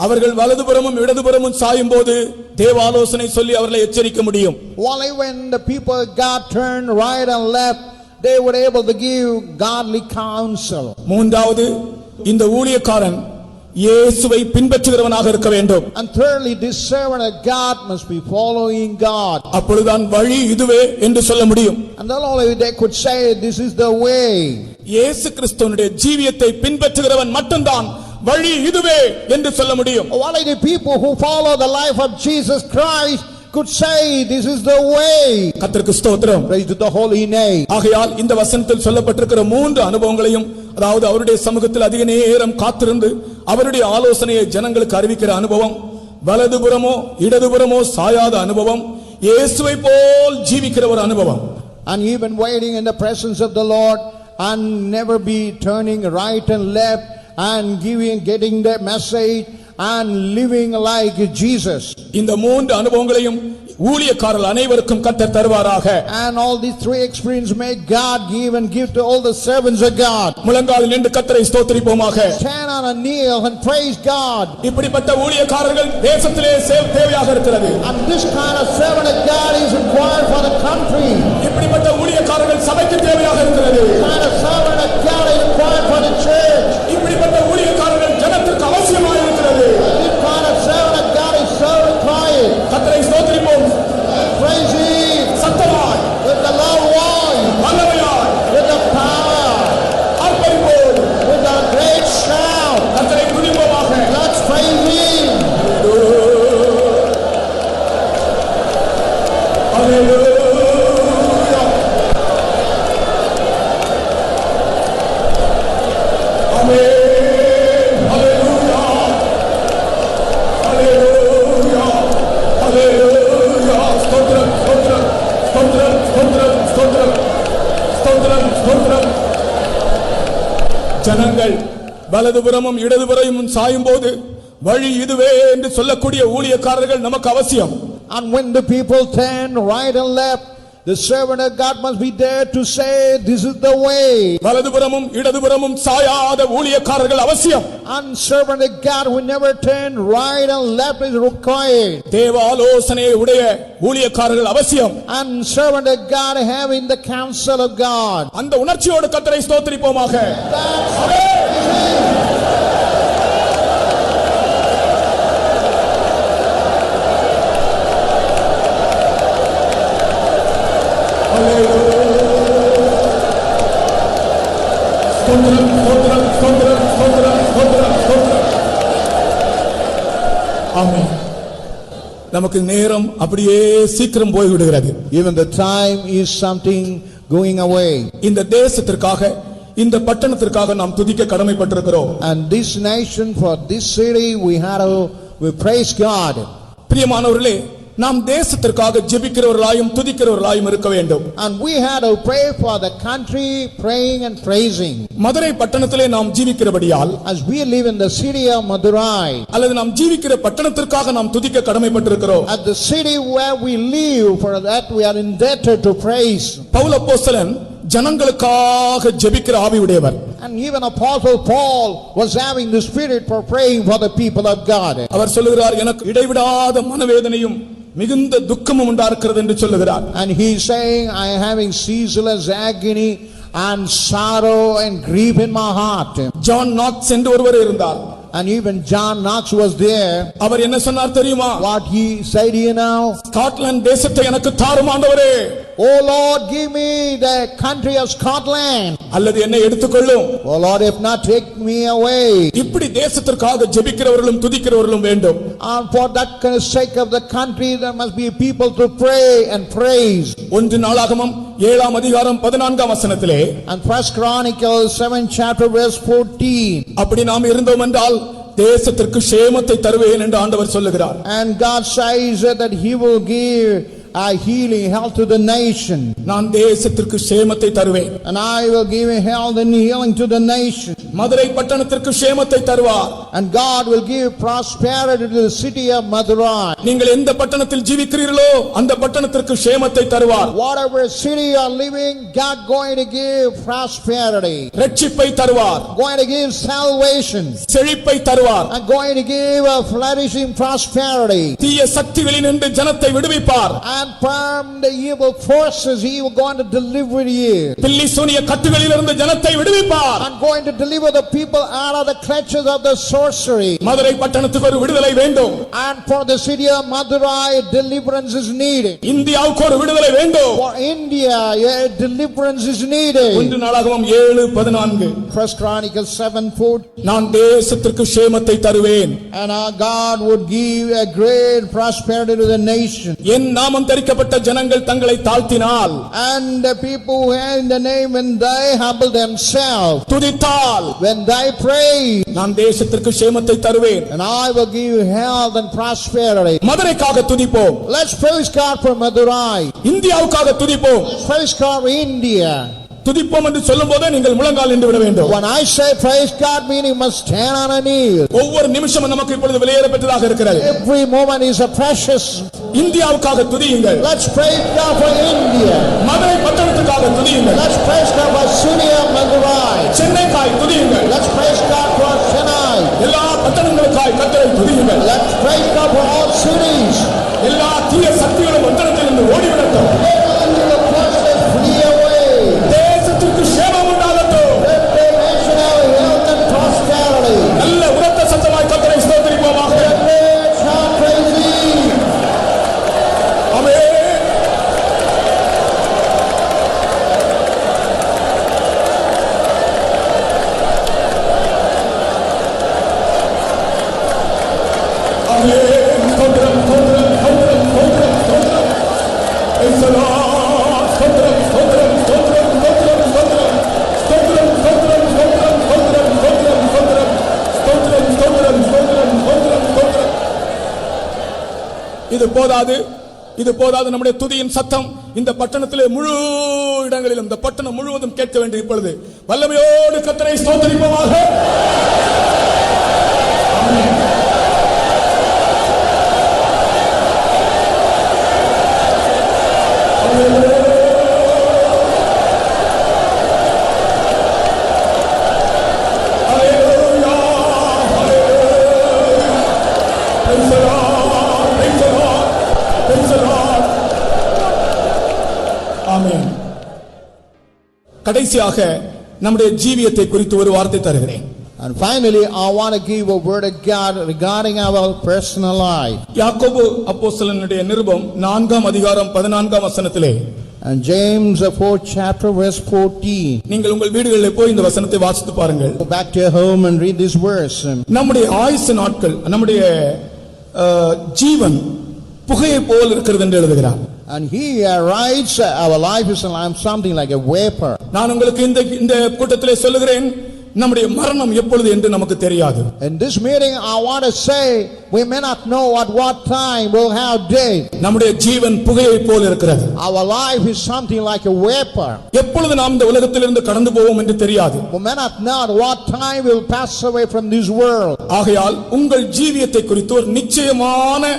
Speaker 1: அவர்கள் வலதுபுறமும் இடதுபுறமும் சாயும் போது தேவ ஆலோசனை சொல்லி அவர்களை எச்சரிக்க முடியும்.
Speaker 2: Only when the people of God turn right and left, they were able to give godly counsel.
Speaker 1: மூன்றாவது, இந்த ஊழியக்காரன் இயேசுவை பின்பற்றுகிறவனாக இருக்க வேண்டும்.
Speaker 2: And thirdly, this servant of God must be following God.
Speaker 1: அப்பொழுதுதான் வழி இதுவே என்று சொல்ல முடியும்.
Speaker 2: And then only they could say, this is the way.
Speaker 1: இயேசு கிறிஸ்துவினுடைய ஜீவியத்தை பின்பற்றுகிறவன் மட்டும்தான் வழி இதுவே என்று சொல்ல முடியும்.
Speaker 2: Only the people who follow the life of Jesus Christ could say, this is the way.
Speaker 1: கர்த்தருக்கு ஸ்தோத்திரம்.
Speaker 2: Praise to the holy name.
Speaker 1: ஆகையால் இந்த வசனத்தில் சொல்லப்பட்டிருக்கிற 3 அனுபவங்களையும், அதாவது அவருடைய சமூகத்தில் அதிக நேரம் காத்திருந்து அவருடைய ஆலோசனையை ஜனங்களுக்கு அறிவிக்கிற அனுபவம், வலதுபுறமோ இடதுபுறமோ சாயாத அனுபவம், இயேசுவை போல் ஜீவிக்கிற ஒரு அனுபவம்.
Speaker 2: And even waiting in the presence of the Lord and never be turning right and left and getting the message and living like Jesus.
Speaker 1: இந்த 3 அனுபவங்களையும் ஊழியக்காரர்கள் அனைவருக்கும் கர்த்தர் தருவாராக.
Speaker 2: And all these 3 experiences may God give and give to all the servants of God.
Speaker 1: முழங்காலில் நின்று கர்த்தரை ஸ்தோத்திரிப்போமாக.
Speaker 2: Stand on a kneel and praise God.
Speaker 1: இப்படிப்பட்ட ஊழியக்காரர்கள் தேசத்திலே தேவையாக இருக்கிறது.
Speaker 2: And this kind of servant of God is required for the country.
Speaker 1: இப்படிப்பட்ட ஊழியக்காரர்கள் சபைக்கு தேவையாக இருக்கிறது.
Speaker 2: This kind of servant of God is required for the church.
Speaker 1: இப்படிப்பட்ட ஊழியக்காரர்கள் ஜனத்திற்கு அவசியமாக இருக்கிறது.
Speaker 2: This kind of servant of God is so required.
Speaker 1: கர்த்தரை ஸ்தோத்திரிப்போம்.
Speaker 2: Praise Him
Speaker 1: சத்தமாய்,
Speaker 2: with the loud voice,
Speaker 1: வல்லமையாய்,
Speaker 2: with the power,
Speaker 1: ஆர்ப்பரிப்போம்.
Speaker 2: with a great shout.
Speaker 1: கர்த்தரை துதிப்போமாக.
Speaker 2: Let's
Speaker 1: ஜனங்கள் வலதுபுறமும் இடதுபுறமும் சாயும் போது வழி இதுவே என்று சொல்லக்கூடிய ஊழியக்காரர்கள் நமக்கு அவசியம்.
Speaker 2: And when the people turn right and left, the servant of God must be there to say, this is the way.
Speaker 1: வலதுபுறமும் இடதுபுறமும் சாயாத ஊழியக்காரர்கள் அவசியம்.
Speaker 2: And servant of God who never turn right and left is required.
Speaker 1: தேவ ஆலோசனை உடைய ஊழியக்காரர்கள் அவசியம்.
Speaker 2: And servant of God having the counsel of God.
Speaker 1: அந்த உணர்ச்சியோடு கர்த்தரை ஸ்தோத்திரிப்போமாக. ஆமென். நமக்கு நேரம் அப்படியே சீக்கிரம் போய் விடுகிறது.
Speaker 2: Even the time is something going away.
Speaker 1: இந்த தேசத்திற்காக இந்த பட்டணத்திற்காக நாம் துதிக்க கடமைப்பட்டிருக்கிறோம்.
Speaker 2: And this nation, for this city, we praise God.
Speaker 1: பிரியமானவர்களே, நாம் தேசத்திற்காக ஜெபிக்கிறவர்களாயும் துதிக்கிறவர்களாயும் இருக்க வேண்டும்.
Speaker 2: And we had to pray for the country, praying and praising.
Speaker 1: Madurai பட்டணத்திலே நாம் ஜீவிக்கிறபடியால்,
Speaker 2: As we live in the city of Madurai,
Speaker 1: அல்லது நாம் ஜீவிக்கிற பட்டணத்திற்காக நாம் துதிக்க கடமைப்பட்டிருக்கிறோம்.
Speaker 2: at the city where we live, for that we are indebted to praise.
Speaker 1: Pavul அப்போஸ்தலன் ஜனங்களுக்காக ஜெபிக்கிற ஆவியுடையவர்.
Speaker 2: And even Apostle Paul was having the spirit for praying for the people of God.
Speaker 1: அவர் சொல்லுகிறார், எனக்கு இடைவிடாத மனவேதனையும் மிகுந்த துக்கமும் உண்டாகிறது என்று சொல்லுகிறார்.
Speaker 2: And he is saying, I am having ceaseless agony and sorrow and grief in my heart.
Speaker 1: John knocks என்று ஒருவர் இருந்தார்.
Speaker 2: And even John Knox was there.
Speaker 1: அவர் என்ன சொன்னார் தெரியுமா?
Speaker 2: What he said, you know?
Speaker 1: Scotland தேசத்தை எனக்கு தாரும் ஆண்டவரே.
Speaker 2: Oh Lord, give me the country of Scotland.
Speaker 1: அல்லது என்னை எடுத்துக்கொள்ளும்.
Speaker 2: Oh Lord, if not, take me away.
Speaker 1: இப்படி தேசத்திற்காக ஜெபிக்கிறவர்களும் துதிக்கிறவர்களும் வேண்டும்.
Speaker 2: And for that kind of sake of the country, there must be people to pray and praise.
Speaker 1: ஒன்று நாளாகமம் 7ஆம் அதிகாரம் 14ஆம் வசனத்திலே,
Speaker 2: And First Chronicles 7 chapter verse 14.
Speaker 1: அப்படி நாம் இருந்தோம் என்றால் தேசத்திற்கு சேமத்தை தருவேன் என்று ஆண்டவர் சொல்லுகிறார்.
Speaker 2: And God says that he will give a healing health to the nation.
Speaker 1: நான் தேசத்திற்கு சேமத்தை தருவேன்.
Speaker 2: And I will give health and healing to the nation.
Speaker 1: Madurai பட்டணத்திற்கு சேமத்தை தருவார்.
Speaker 2: And God will give prosperity to the city of Madurai.
Speaker 1: நீங்கள் எந்த பட்டணத்தில் ஜீவிக்கிறீர்களோ அந்த பட்டணத்திற்கு சேமத்தை தருவார்.
Speaker 2: Whatever city you are living, God going to give prosperity.
Speaker 1: ரட்சிப்பை தருவார்.
Speaker 2: Going to give salvation.
Speaker 1: செழிப்பை தருவார்.
Speaker 2: And going to give a flourishing prosperity.
Speaker 1: தீய சக்திகளினின்று ஜனத்தை விடுவிப்பார்.
Speaker 2: And from the evil forces he will going to deliver you.
Speaker 1: பில்லி சூனிய கட்டுகளிலிருந்து ஜனத்தை விடுவிப்பார்.
Speaker 2: And going to deliver the people out of the clutches of the sorcery.
Speaker 1: Madurai பட்டணத்துக்கு ஒரு விடுதலை வேண்டும்.
Speaker 2: And for the city of Madurai, deliverance is needed.
Speaker 1: இந்தியாவுக்கு ஒரு விடுதலை வேண்டும்.
Speaker 2: For India, deliverance is needed.
Speaker 1: ஒன்று நாளாகமம் 7:14.
Speaker 2: First Chronicles 7:14.
Speaker 1: நான் தேசத்திற்கு சேமத்தை தருவேன்.
Speaker 2: And our God would give a great prosperity to the nation.
Speaker 1: என் நாமம் தரிக்கப்பட்ட ஜனங்கள் தங்களை தாழ்த்தினால்,
Speaker 2: And the people who have in the name, when they humble themselves,
Speaker 1: துதித்தால்,
Speaker 2: when they pray,
Speaker 1: நான் தேசத்திற்கு சேமத்தை தருவேன்.
Speaker 2: and I will give you health and prosperity.
Speaker 1: மதுரைக்காக துதிப்போம்.
Speaker 2: Let's praise God for Madurai.
Speaker 1: இந்தியாவுக்காக துதிப்போம்.
Speaker 2: Let's praise God for India.
Speaker 1: துதிப்போம் என்று சொல்லும் போதே நீங்கள் முழங்கால் நின்று விட வேண்டும்.
Speaker 2: When I say praise God, meaning you must stand on a knee.
Speaker 1: ஒவ்வொரு நிமிஷமும் நமக்கு இப்பொழுது விலையேற பெற்றதாக இருக்கிறது.
Speaker 2: Every moment is a precious.
Speaker 1: இந்தியாவுக்காக துதியுங்கள்.
Speaker 2: Let's praise God for India.
Speaker 1: Madurai பட்டணத்துக்காக துதியுங்கள்.
Speaker 2: Let's praise God for city of Madurai.
Speaker 1: சென்னைக்காய் துதியுங்கள்.
Speaker 2: Let's praise God for Chennai.
Speaker 1: எல்லா பட்டணங்களுக்காய் கர்த்தரை துதியுங்கள்.
Speaker 2: Let's praise God for all cities.
Speaker 1: எல்லா தீய சக்திகளும் பட்டணத்திலிருந்து ஓடிவிடட்டும்.
Speaker 2: Let the forces flee away.
Speaker 1: தேசத்திற்கு சேமம் உண்டாகட்டும்.
Speaker 2: Let the nation have health and prosperity.
Speaker 1: நல்ல உரத்த சத்தமாய் கர்த்தரை ஸ்தோத்திரிப்போமாக.
Speaker 2: Let shout praise Thee.
Speaker 1: ஆமென். ஆமென். ஸ்தோத்திரம், ஸ்தோத்திரம், ஸ்தோத்திரம், ஸ்தோத்திரம், ஸ்தோத்திரம். Praise the Lord. ஸ்தோத்திரம், ஸ்தோத்திரம், ஸ்தோத்திரம், ஸ்தோத்திரம், ஸ்தோத்திரம். ஸ்தோத்திரம், ஸ்தோத்திரம், ஸ்தோத்திரம், ஸ்தோத்திரம், ஸ்தோத்திரம், ஸ்தோத்திரம். ஸ்தோத்திரம், ஸ்தோத்திரம், ஸ்தோத்திரம், ஸ்தோத்திரம், ஸ்தோத்திரம். இது போதாது நம்முடைய துதியின் சத்தம் இந்த பட்டணத்திலே முழு இடங்களிலும் இந்த பட்டணம் முழுவதும் கேட்க வேண்டிய இப்பொழுது வல்லமையோடு கர்த்தரை ஸ்தோத்திரிப்போமாக. ஆமென். கடைசியாக நம்முடைய ஜீவியத்தை குறித்து ஒரு வார்த்தை தருகிறேன்.
Speaker 2: And finally, I want to give a word of God regarding our personal life.
Speaker 1: யாக்கோபு அப்போஸ்தலனுடைய நிருபம் 4ஆம் அதிகாரம் 14ஆம் வசனத்திலே,
Speaker 2: And James, the 4th chapter, verse 14.
Speaker 1: நீங்கள் உங்கள் வீடுகளில் போய் இந்த வசனத்தை வாசித்து பாருங்கள்.
Speaker 2: Go back to your home and read this verse.
Speaker 1: நம்முடைய ஆயுசு நாட்கள், நம்முடைய ஜீவன் புகையை போல் இருக்கிறது என்று எழுதுகிறார்.
Speaker 2: And he writes, our life is something like a vapor.
Speaker 1: நான் உங்களுக்கு இந்த கூட்டத்திலே சொல்லுகிறேன், நம்முடைய மரணம் எப்பொழுது என்று நமக்கு தெரியாது.
Speaker 2: In this meeting, I want to say, we may not know at what time we'll have death.
Speaker 1: நம்முடைய ஜீவன் புகையை போல் இருக்கிறது.
Speaker 2: Our life is something like a vapor.
Speaker 1: எப்பொழுது நாம் இந்த உலகத்திலிருந்து கடந்து போவோம் என்று தெரியாது.
Speaker 2: We may not know at what time we'll pass away from this world.
Speaker 1: ஆகையால் உங்கள் ஜீவியத்தை குறித்து ஒரு நிச்சயமான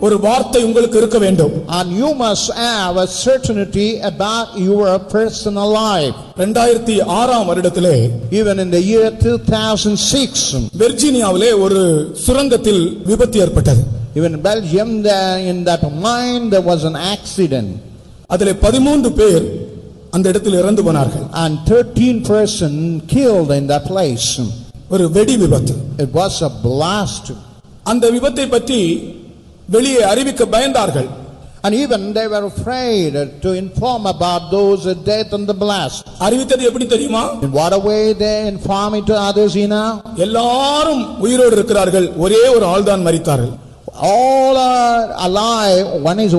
Speaker 1: ஒரு வார்த்தை உங்களுக்கு இருக்க வேண்டும்.
Speaker 2: And you must have a certainty about your personal life.
Speaker 1: 2006ஆம் வருடத்திலே,
Speaker 2: Even in the year 2006,
Speaker 1: வெர்ஜீனியாவிலே ஒரு சுரங்கத்தில் விபத்து ஏற்பட்டது.
Speaker 2: even in Belgium, in that mine, there was an accident.
Speaker 1: அதிலே 13 பேர் அந்த இடத்தில் இறந்து போனார்கள்.
Speaker 2: And 13 persons killed in that place.
Speaker 1: ஒரு வெடி விபத்து.
Speaker 2: It was a blast.
Speaker 1: அந்த விபத்தை பற்றி வெளியே அறிவிக்க பயந்தார்கள்.
Speaker 2: And even they were afraid to inform about those death and the blast.
Speaker 1: அறிவித்தது எப்படி தெரியுமா?
Speaker 2: In what a way they inform it to others,
Speaker 1: எல்லாரும் உயிரோடு இருக்கிறார்கள், ஒரே ஒரு ஆள்தான் மரித்தார்கள்.
Speaker 2: All are alive,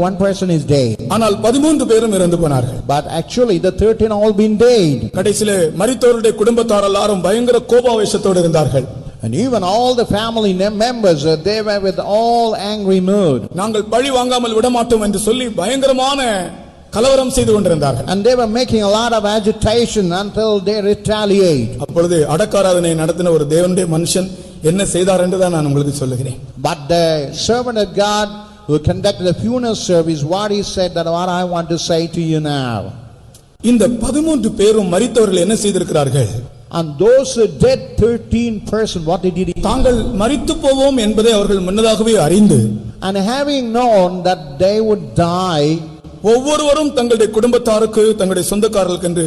Speaker 2: one person is dead.
Speaker 1: ஆனால் 13 பேரும் இறந்து போனார்கள்.
Speaker 2: But actually the 13 all been dead.
Speaker 1: கடைசியிலே மரித்தோருடைய குடும்பத்தார் எல்லாரும் பயங்கர கோபாவேசத்தோடு இருந்தார்கள்.
Speaker 2: And even all the family members, they were with all angry mood.
Speaker 1: நாங்கள் பழி வாங்காமல் விடமாட்டோம் என்று சொல்லி பயங்கரமான கலவரம் செய்து கொண்டிருந்தார்கள்.
Speaker 2: And they were making a lot of agitation until they retaliate.
Speaker 1: அப்பொழுது அடக்காராதனை நடத்தின ஒரு தேவனுடைய மனுஷன் என்ன செய்தார் என்று தான் நான் உங்களுக்கு சொல்லுகிறேன்.
Speaker 2: But the servant of God who conducted the funeral service, what he said, that what I want to say to you now.
Speaker 1: இந்த 13 பேரும் மரித்தவர்கள் என்ன செய்திருக்கிறார்கள்?
Speaker 2: And those dead 13 persons, what they did,
Speaker 1: தாங்கள் மரித்து போவோம் என்பதை அவர்கள் முன்னதாகவே அறிந்து,
Speaker 2: and having known that they would die,
Speaker 1: ஒவ்வொருவரும் தங்களுடைய குடும்பத்தாருக்கு தங்களுடைய சொந்தக்காரர்களுக்கு என்று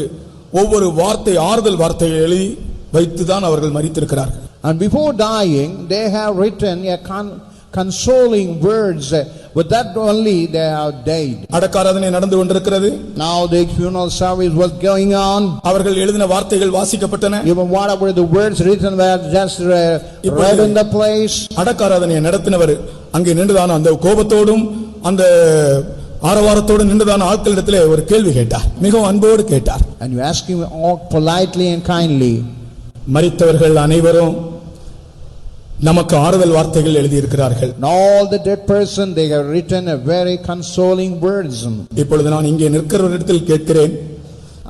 Speaker 1: ஒவ்வொரு வார்த்தை, ஆறுதல் வார்த்தையை எழுதி வைத்துதான் அவர்கள் மரித்திருக்கிறார்கள்.
Speaker 2: and before dying they have written a consoling words. With that only they have died.
Speaker 1: அடக்காராதனை நடந்து கொண்டிருக்கிறது.
Speaker 2: Now the funeral service was going on.
Speaker 1: அவர்கள் எழுதின வார்த்தைகள் வாசிக்கப்பட்டன.
Speaker 2: Even whatever the words written were just read in the place.
Speaker 1: அடக்காராதனையை நடத்தினவர் அங்கே நின்றுதான் அந்த கோபத்தோடும் அந்த ஆரவாரத்தோடு நின்றுதான் ஆட்களிடத்திலே ஒரு கேள்வி கேட்டார். மிகவும் அன்போடு கேட்டார்.
Speaker 2: And you ask him all politely and kindly.
Speaker 1: மரித்தவர்கள் அனைவரும் நமக்கு ஆறுதல் வார்த்தைகள் எழுதி இருக்கிறார்கள்.
Speaker 2: All the dead person, they have written a very consoling words.
Speaker 1: இப்பொழுது நான் இங்கே நிற்கிறவரிடத்தில் கேட்கிறேன்,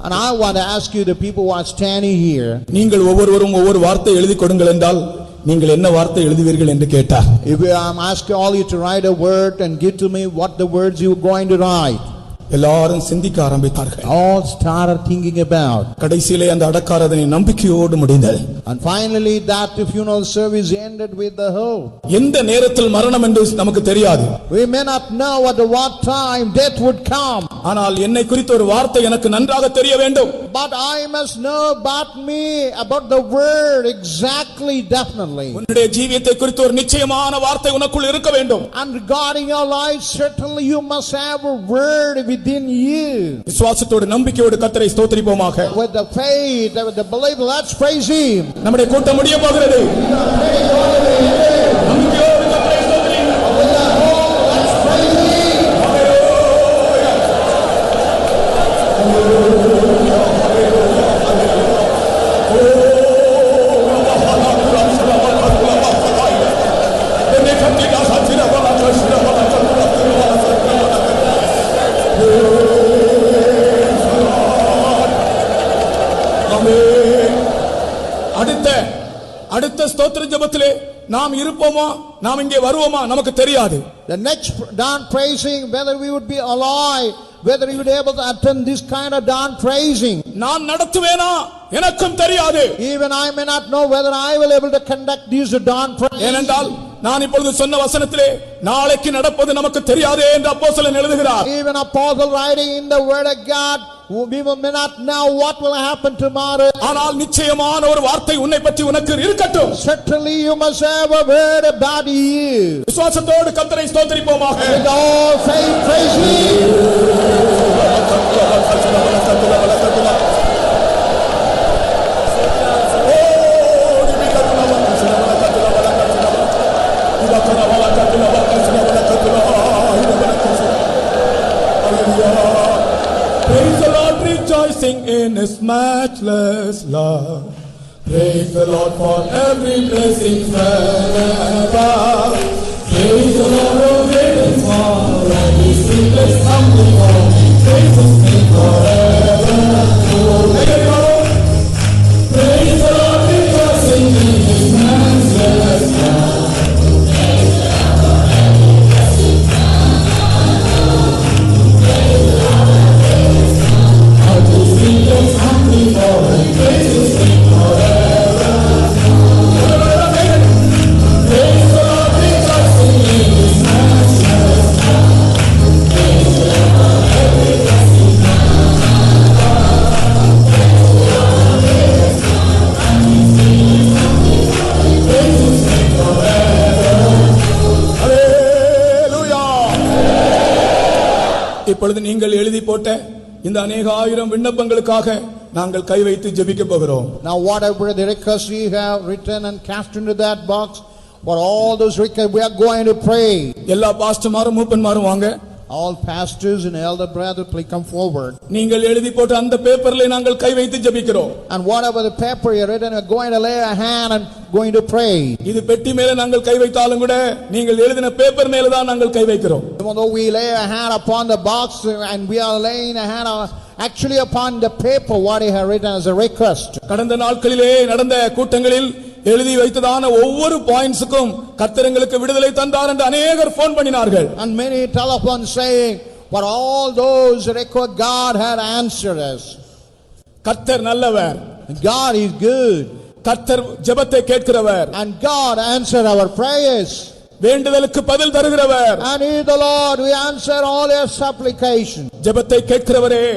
Speaker 2: and I want to ask you, the people who are standing here,
Speaker 1: நீங்கள் ஒவ்வொருவரும் ஒவ்வொரு வார்த்தை எழுதி கொடுங்கள் என்றால் நீங்கள் என்ன வார்த்தை எழுதுவீர்கள் என்று கேட்டார்.
Speaker 2: if I'm asking all you to write a word and give to me what the words you are going to write.
Speaker 1: எல்லாரும் சிந்திக்க ஆரம்பித்தார்கள்.
Speaker 2: All started thinking about.
Speaker 1: கடைசியிலே அந்த அடக்காராதனை நம்பிக்கையோடு முடிந்தது.
Speaker 2: And finally that funeral service ended with the hope.
Speaker 1: எந்த நேரத்தில் மரணம் என்று நமக்கு தெரியாது.
Speaker 2: We may not know at what time death would come.
Speaker 1: ஆனால் என்னை குறித்த ஒரு வார்த்தை எனக்கு நன்றாக தெரிய வேண்டும்.
Speaker 2: But I must know about me, about the word exactly, definitely.
Speaker 1: உன்னுடைய ஜீவியத்தை குறித்த ஒரு நிச்சயமான வார்த்தை உனக்குள் இருக்க வேண்டும்.
Speaker 2: And regarding your life, certainly you must have a word within you.
Speaker 1: விசுவாசத்தோடு நம்பிக்கையோடு கர்த்தரை ஸ்தோத்திரிப்போமாக.
Speaker 2: With the faith, with the belief, let's praise him.
Speaker 1: நம்முடைய கூட்டம் முடிய போகிறது. நம்பிக்கையோடு கர்த்தரை ஸ்தோத்திரியுங்கள்.
Speaker 2: Let's praise him.
Speaker 1: Oh நாம் இருப்போமா நாம் இங்கே வருவோமா நமக்கு தெரியாது.
Speaker 2: The next dawn praising, whether we would be alive, whether we would be able to attend this kind of dawn praising.
Speaker 1: நான் நடத்துவேனா எனக்கும் தெரியாது.
Speaker 2: Even I may not know whether I will able to conduct these dawn praising.
Speaker 1: ஏனென்றால் நான் இப்பொழுது சொன்ன வசனத்திலே நாளைக்கு நடப்பது நமக்கு தெரியாதே என்று அப்போஸ்தலன் எழுதுகிறார்.
Speaker 2: Even Apostle writing in the word of God, we may not know what will happen tomorrow.
Speaker 1: ஆனால் நிச்சயமான ஒரு வார்த்தை உன்னை பற்றி உனக்கு இருக்கட்டும்.
Speaker 2: Certainly you must have a word about you.
Speaker 1: விசுவாசத்தோடு கர்த்தரை ஸ்தோத்திரிப்போமாக.
Speaker 2: With all faith praise Him.
Speaker 1: Praise the Lord, rejoicing in His matchless love. Praise the Lord for every blessing forever. Praise the Lord, O great and small, and His secrets humbly all. Praise His name forever. Praise the Lord, rejoicing in His matchless love. இப்பொழுது நீங்கள் எழுதி போட்ட இந்த अनेक ஆயிரம் விண்ணப்பங்களுக்காக நாங்கள் கை வைத்து ஜெபிக்க போகிறோம்.
Speaker 2: Now whatever the requests we have written and cast into that box, for all those requests we are going to pray.
Speaker 1: எல்லா பாஸ்டர்மாரும் மூப்பன்மாரும் வாங்க.
Speaker 2: All pastors and elder brothers, please come forward.
Speaker 1: நீங்கள் எழுதி போட்ட அந்த பேப்பர்ல நாங்கள் கை வைத்து ஜெபிக்கிறோம்.
Speaker 2: And whatever the paper you written, we are going to lay a hand and going to pray.
Speaker 1: இது பெட்டி மேல நாங்கள் கை வைத்தாலும் கூட நீங்கள் எழுதின பேப்பர் மேல தான் நாங்கள் கை வைக்கிறோம்.
Speaker 2: Even though we lay a hand upon the box and we are laying a hand actually upon the paper what he has written as a request.
Speaker 1: கடந்த நாட்களிலே நடந்த கூட்டங்களில் எழுதி வைத்ததான ஒவ்வொரு பாயிண்ட்ஸ்க்கும் கர்த்தர் எங்களுக்கு விடுதலை தந்தார் என்று அநேகர் போன் பண்ணினார்கள்.
Speaker 2: And many telephone saying, for all those requests God had answered us.
Speaker 1: கர்த்தர் நல்லவர்.
Speaker 2: God is good.
Speaker 1: கர்த்தர் ஜெபத்தை கேட்கிறவர்.
Speaker 2: And God answered our prayers.
Speaker 1: வேண்டுதலுக்கு பதில் தருகிறவர்.
Speaker 2: And He the Lord, we answer all your supplication.
Speaker 1: ஜெபத்தை கேட்கிறவரே,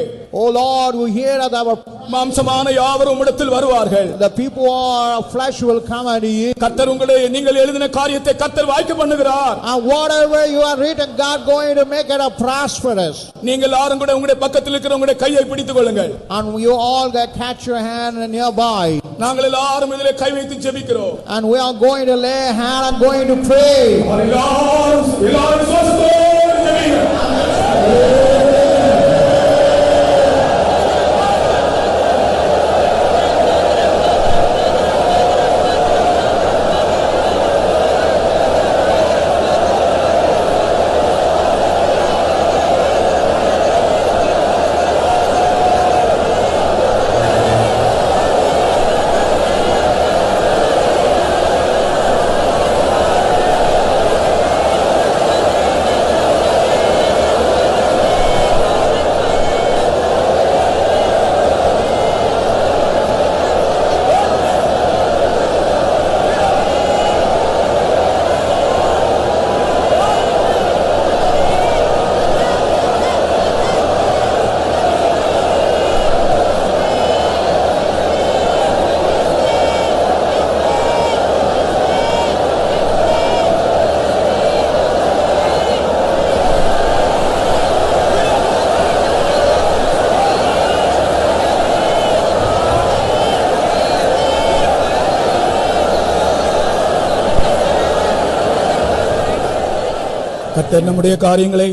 Speaker 2: O Lord, we hear that our
Speaker 1: மாம்சமான யாவரும் உம்மிடத்தில் வருவார்கள்.
Speaker 2: the people who are of flesh will come unto you.
Speaker 1: கர்த்தர் உங்களை நீங்கள் எழுதின காரியத்தை கர்த்தர் வாய்க்க பண்ணுகிறார்.
Speaker 2: And whatever you are written, God going to make it a prosperous.
Speaker 1: நீங்கள் எல்லாரும் கூட உங்களுடைய பக்கத்தில் இருக்கிற உங்களுடைய கையை பிடித்துக் கொள்ளுங்கள்.
Speaker 2: And you all that catch your hand nearby.
Speaker 1: நாங்கள் எல்லாரும் இதிலே கை வைத்து ஜெபிக்கிறோம்.
Speaker 2: And we are going to lay a hand and going to pray.
Speaker 1: எல்லாரும் விசுவாசத்தோடு ஜெபிங்க. கர்த்தர் நம்முடைய காரியங்களை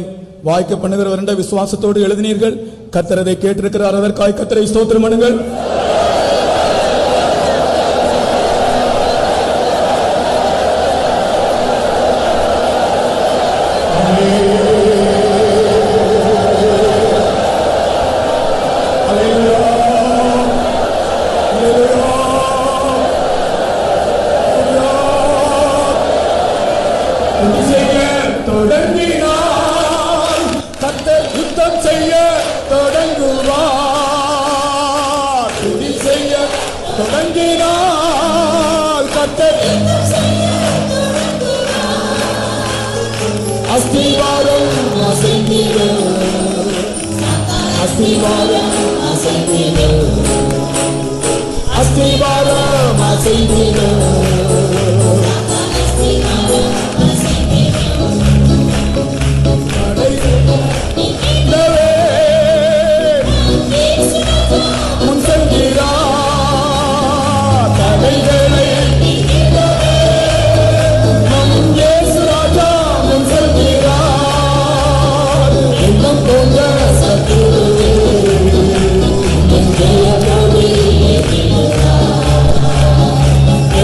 Speaker 1: வாய்க்க பண்ணுகிறவர் என்ற விசுவாசத்தோடு எழுதினீர்கள். கர்த்தர் அதை கேட்டிருக்கிறார். அதற்காக கர்த்தரை ஸ்தோத்திரம் பண்ணுங்கள். துதி செய்ய தொடங்கினார் கர்த்தர் யுத்தம் செய்ய தொடங்குவார். துதி செய்ய தொடங்கினார் கர்த்தர் அஸ்திவாரம் அசைந்திடும் அஸ்திவாரம் அசைந்திடும் அஸ்திவாரம் அசைந்திடும் முன் செல்கிறார் தடைகளை நம் இயேசு ராஜா முன் செல்கிறார். எண்ணம் போன்ற சத்துருவே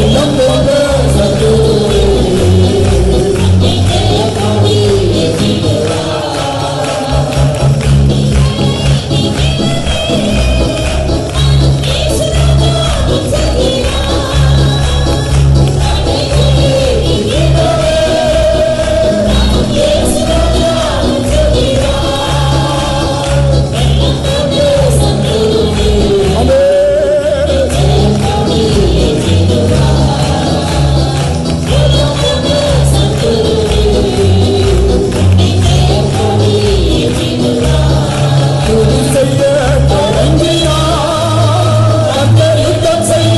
Speaker 1: எண்ணம் போன்ற சத்துருவே துதி செய்ய தொடங்கினார் கர்த்தர் யுத்தம் செய்ய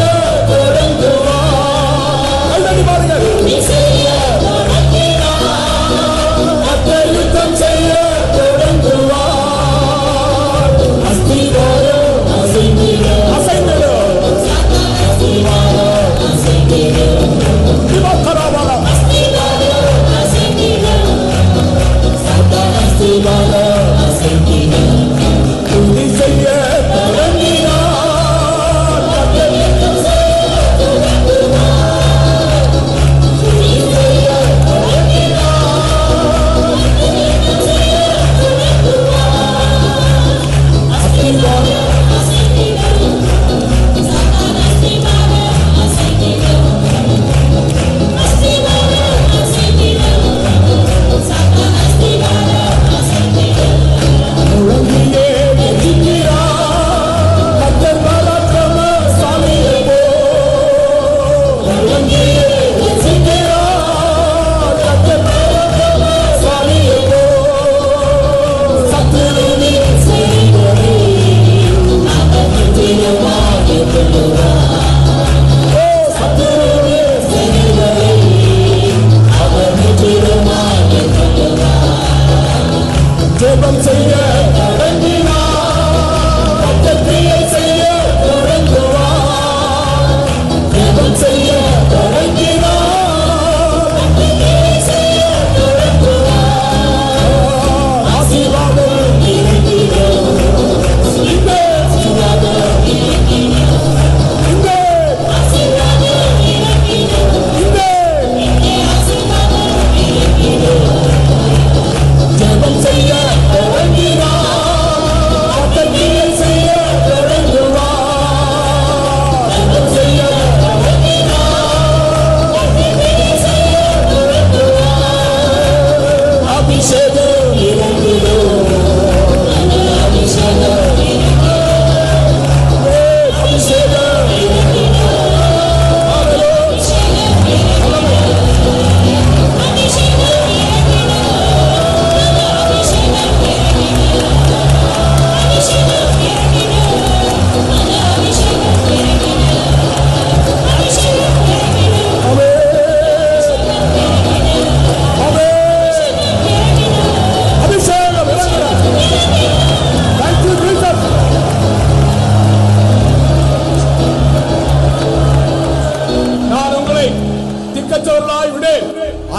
Speaker 1: தொடங்குவார். கைதட்டி பாருங்கள். கர்த்தர் யுத்தம் செய்ய தொடங்குவார். அஸ்திவாரம் அசைந்திடும் அசைந்திடும் திவாகராவாரம் அஸ்திவாரம் துதி செய்ய தொடங்கினார் கர்த்தர் யுத்தம் செய்ய முழங்கியே எதிர்க்கிறார் கர்த்தர் பராக்கிரமசாலியே போல். முழங்கியே எதிர்க்கிறார் கர்த்தர் பராக்கிரமசாலியே போல். சத்துருவின் செய்வதை அவர் நிச்சயமாக வெல்லுவார். ஓ சத்துருவின் செய்வதை அவர் நிச்சயமாக வெல்லுவார். ஜெபம் செய்ய தொடங்கினார் கர்த்தர் கிரியை செய்ய தொடங்குவார். ஜெபம் செய்ய தொடங்கினார் கர்த்தர் கிரியை செய்ய தொடங்குவார். ஆசீர்வாதம் இறங்கிடும் இங்கே ஆசீர்வாதம் இறங்கிடும் இங்கே ஆசீர்வாதம் இறங்கிடும் இங்கே ஆசீர்வாதம் இறங்கிடும். ஜெபம் செய்ய தொடங்கினார் கர்த்தர் கிரியை செய்ய தொடங்குவார். ஜெபம் செய்ய தொடங்கினார் கர்த்தர் கிரியை செய்ய தொடங்குவார். அபிஷேகம் இறங்கிடும் அபிஷேகம் இறங்கிடும் அபிஷேகம் நான் உங்களை திக்கற்றவர்களாய் விடேன்.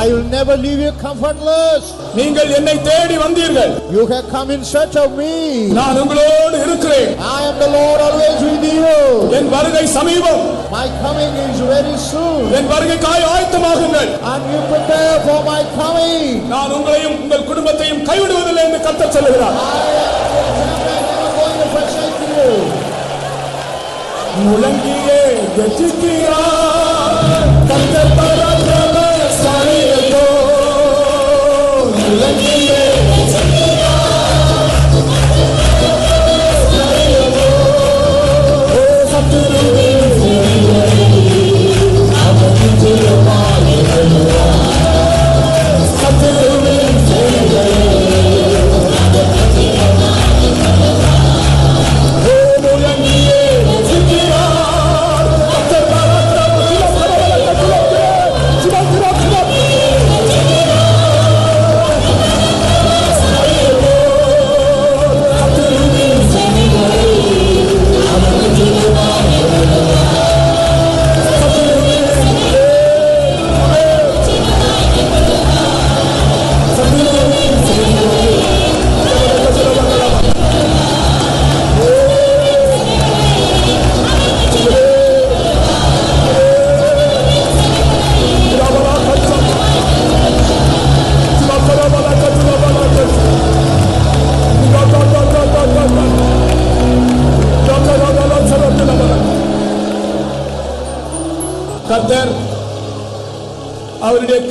Speaker 2: I will never leave you comfortless.
Speaker 1: நீங்கள் என்னை தேடி வந்தீர்கள்.
Speaker 2: You have come in search of me.
Speaker 1: நான் உங்களோடு இருக்கிறேன்.
Speaker 2: I am the Lord always with you.
Speaker 1: என் வருகை சமீபம்.
Speaker 2: My coming is very soon.
Speaker 1: N வருகைக்காய் ஆயத்தமாகுங்கள்.
Speaker 2: And you prepare for my coming.
Speaker 1: நான் உங்களையும் உங்கள் குடும்பத்தையும் கைவிடுவதில்லை என்று கர்த்தர் சொல்லுகிறார்.
Speaker 2: I am never going to forsake you.
Speaker 1: முழங்கியே கெச்சிக்கிறார் கர்த்தர் பராக்கிரமசாலியே போல்.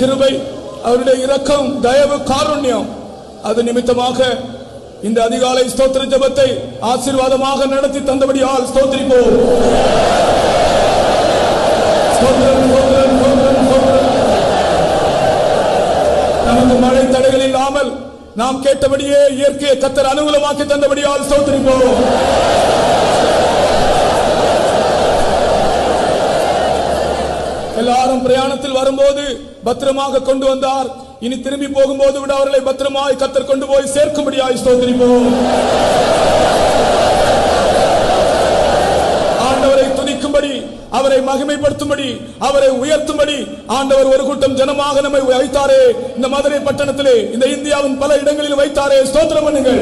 Speaker 1: கிருபை, அவருடைய இரக்கம், தயவு, காருண்யம், அது நிமித்தமாக இந்த அதிகாலை ஸ்தோத்திர ஜெபத்தை ஆசீர்வாதமாக நடத்தி தந்தபடியால் ஸ்தோத்திரிப்போம். ஸ்தோத்திரம், ஸ்தோத்திரம், ஸ்தோத்திரம், ஸ்தோத்திரம். நமக்கு மழை தடைகள் இல்லாமல் நாம் கேட்டபடியே இயற்கையை கர்த்தர் அனுகூலமாக்கி தந்தபடியால் ஸ்தோத்திரிப்போம். எல்லாரும் பிரயாணத்தில் வரும்போது பத்திரமாக கொண்டு வந்தார். இனி திரும்பி போகும்போது விட அவர்களை பத்திரமாய் கர்த்தர் கொண்டு போய் சேர்க்கும்படியாய் ஸ்தோத்திரிப்போம். ஆண்டவரை துதிக்கும்படி, அவரை மகிமைப்படுத்தும்படி, அவரை உயர்த்தும்படி ஆண்டவர் ஒரு கூட்டம் ஜனமாக நம்மை வைத்தாரே. இந்த மதுரை பட்டணத்திலே, இந்த இந்தியாவின் பல இடங்களில் வைத்தாரே. ஸ்தோத்திரம் பண்ணுங்கள்.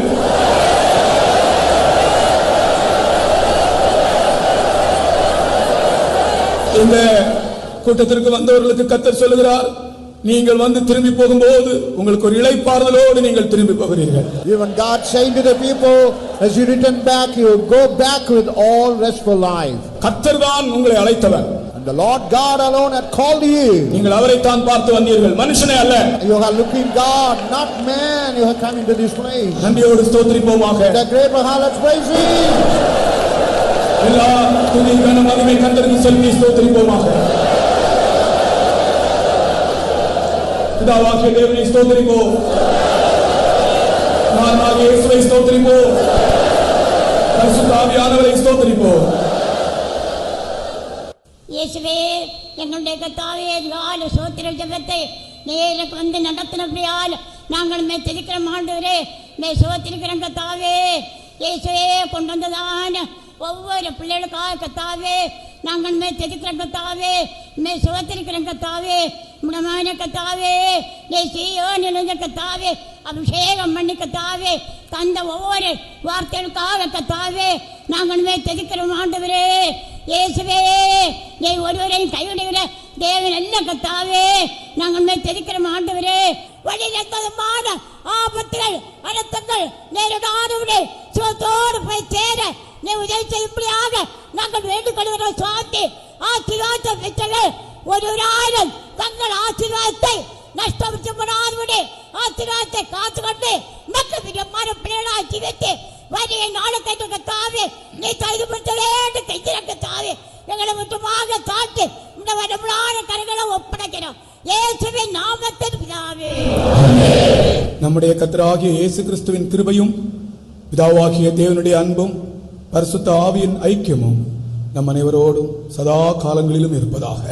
Speaker 1: இந்த கூட்டத்திற்கு வந்தவர்களுக்கு கர்த்தர் சொல்லுகிறார், நீங்கள் வந்து திரும்பி போகும்போது உங்களுக்கு ஒரு இளைப்பாறுதலோடு நீங்கள் திரும்பி போகிறீர்கள்.
Speaker 2: Even God saying to the people, as you return back, you go back with all restful life.
Speaker 1: கர்த்தர் தான் உங்களை அழைத்தவர்.
Speaker 2: And the Lord God alone had called you.
Speaker 1: நீங்கள் அவரை தான் பார்த்து வந்தீர்கள், மனுஷனே அல்ல.
Speaker 2: You are looking God, not man. You have come into this place.
Speaker 1: நன்றியோடு ஸ்தோத்திரிப்போமாக.
Speaker 2: The great Lord, let's praise Him.
Speaker 1: எல்லா துதி கன மகிமை கர்த்தருக்கு செலுத்தி ஸ்தோத்திரிப்போமாக. பிதாவாகிய தேவனை ஸ்தோத்திரிப்போம். குமாரனாகிய இயேசுவை ஸ்தோத்திரிப்போம். பரிசுத்த ஆவியானவரை ஸ்தோத்திரிப்போம்.
Speaker 5: இயேசுவே, எங்களுடைய கர்த்தாவே, அதிகாலை ஸ்தோத்திர ஜெபத்தை நேருக்கு வந்து நடத்தினபடியால் நாங்கள் மெச்சிருக்கிறோம். ஆண்டவரே, சோத்திருக்கிறோம் கர்த்தாவே. இயேசுவே, கொண்டு வந்ததான ஒவ்வொரு பிள்ளைகளுக்காக கர்த்தாவே நாங்கள் மெச்சிருக்கிறோம் கர்த்தாவே. சோத்திருக்கிறோம் கர்த்தாவே. முடமான கர்த்தாவே, நினைஞ்ச கர்த்தாவே, அபிஷேகம் பண்ணி கர்த்தாவே தந்த ஒவ்வொரு வார்த்தைகளுக்காக கர்த்தாவே நாங்கள் மெச்சிருக்கிறோம். ஆண்டவரே இயேசுவே, நீ ஒருவரையும் கைவிடுகிற தேவன் அல்ல கர்த்தாவே. நாங்கள் தெரிக்கிறோம். ஆண்டவரே, வழிநடத்தமான ஆபத்துகள், அனர்த்தங்கள் நேரிடாதவரே சுகத்தோடு போய் சேர நீ உதவி செய்யும்படியாக நாங்கள் வேண்டிக் கொள்கிறோம். சுவாமி, ஆசீர்வாதத்தை பெற்றவர்கள் ஒருவராயிரம் தங்கள் ஆசீர்வாதத்தை நஷ்டப்படாதவரே ஆசீர்வாதத்தை காத்துக்கொண்டு மக்கள் பிரியமான பிள்ளைகளாக ஜீவித்து வரிய நாளுக்கு கர்த்தாவே நீ கைதுபடுத்த வேண்டும். கர்த்தாவே, எங்களை முற்றுமாக தாக்கி இந்த வரம்புளான கரங்களை ஒப்படைக்கிறோம். இயேசுவின் நாமத்தில் பிதாவே.
Speaker 1: நம்முடைய கர்த்தராகிய இயேசு கிறிஸ்துவின் கிருபையும், பிதாவாகிய தேவனுடைய அன்பும், பரிசுத்த ஆவியின் ஐக்கியமும் நம் அனைவரோடும் சதா காலங்களிலும் இருப்பதாக.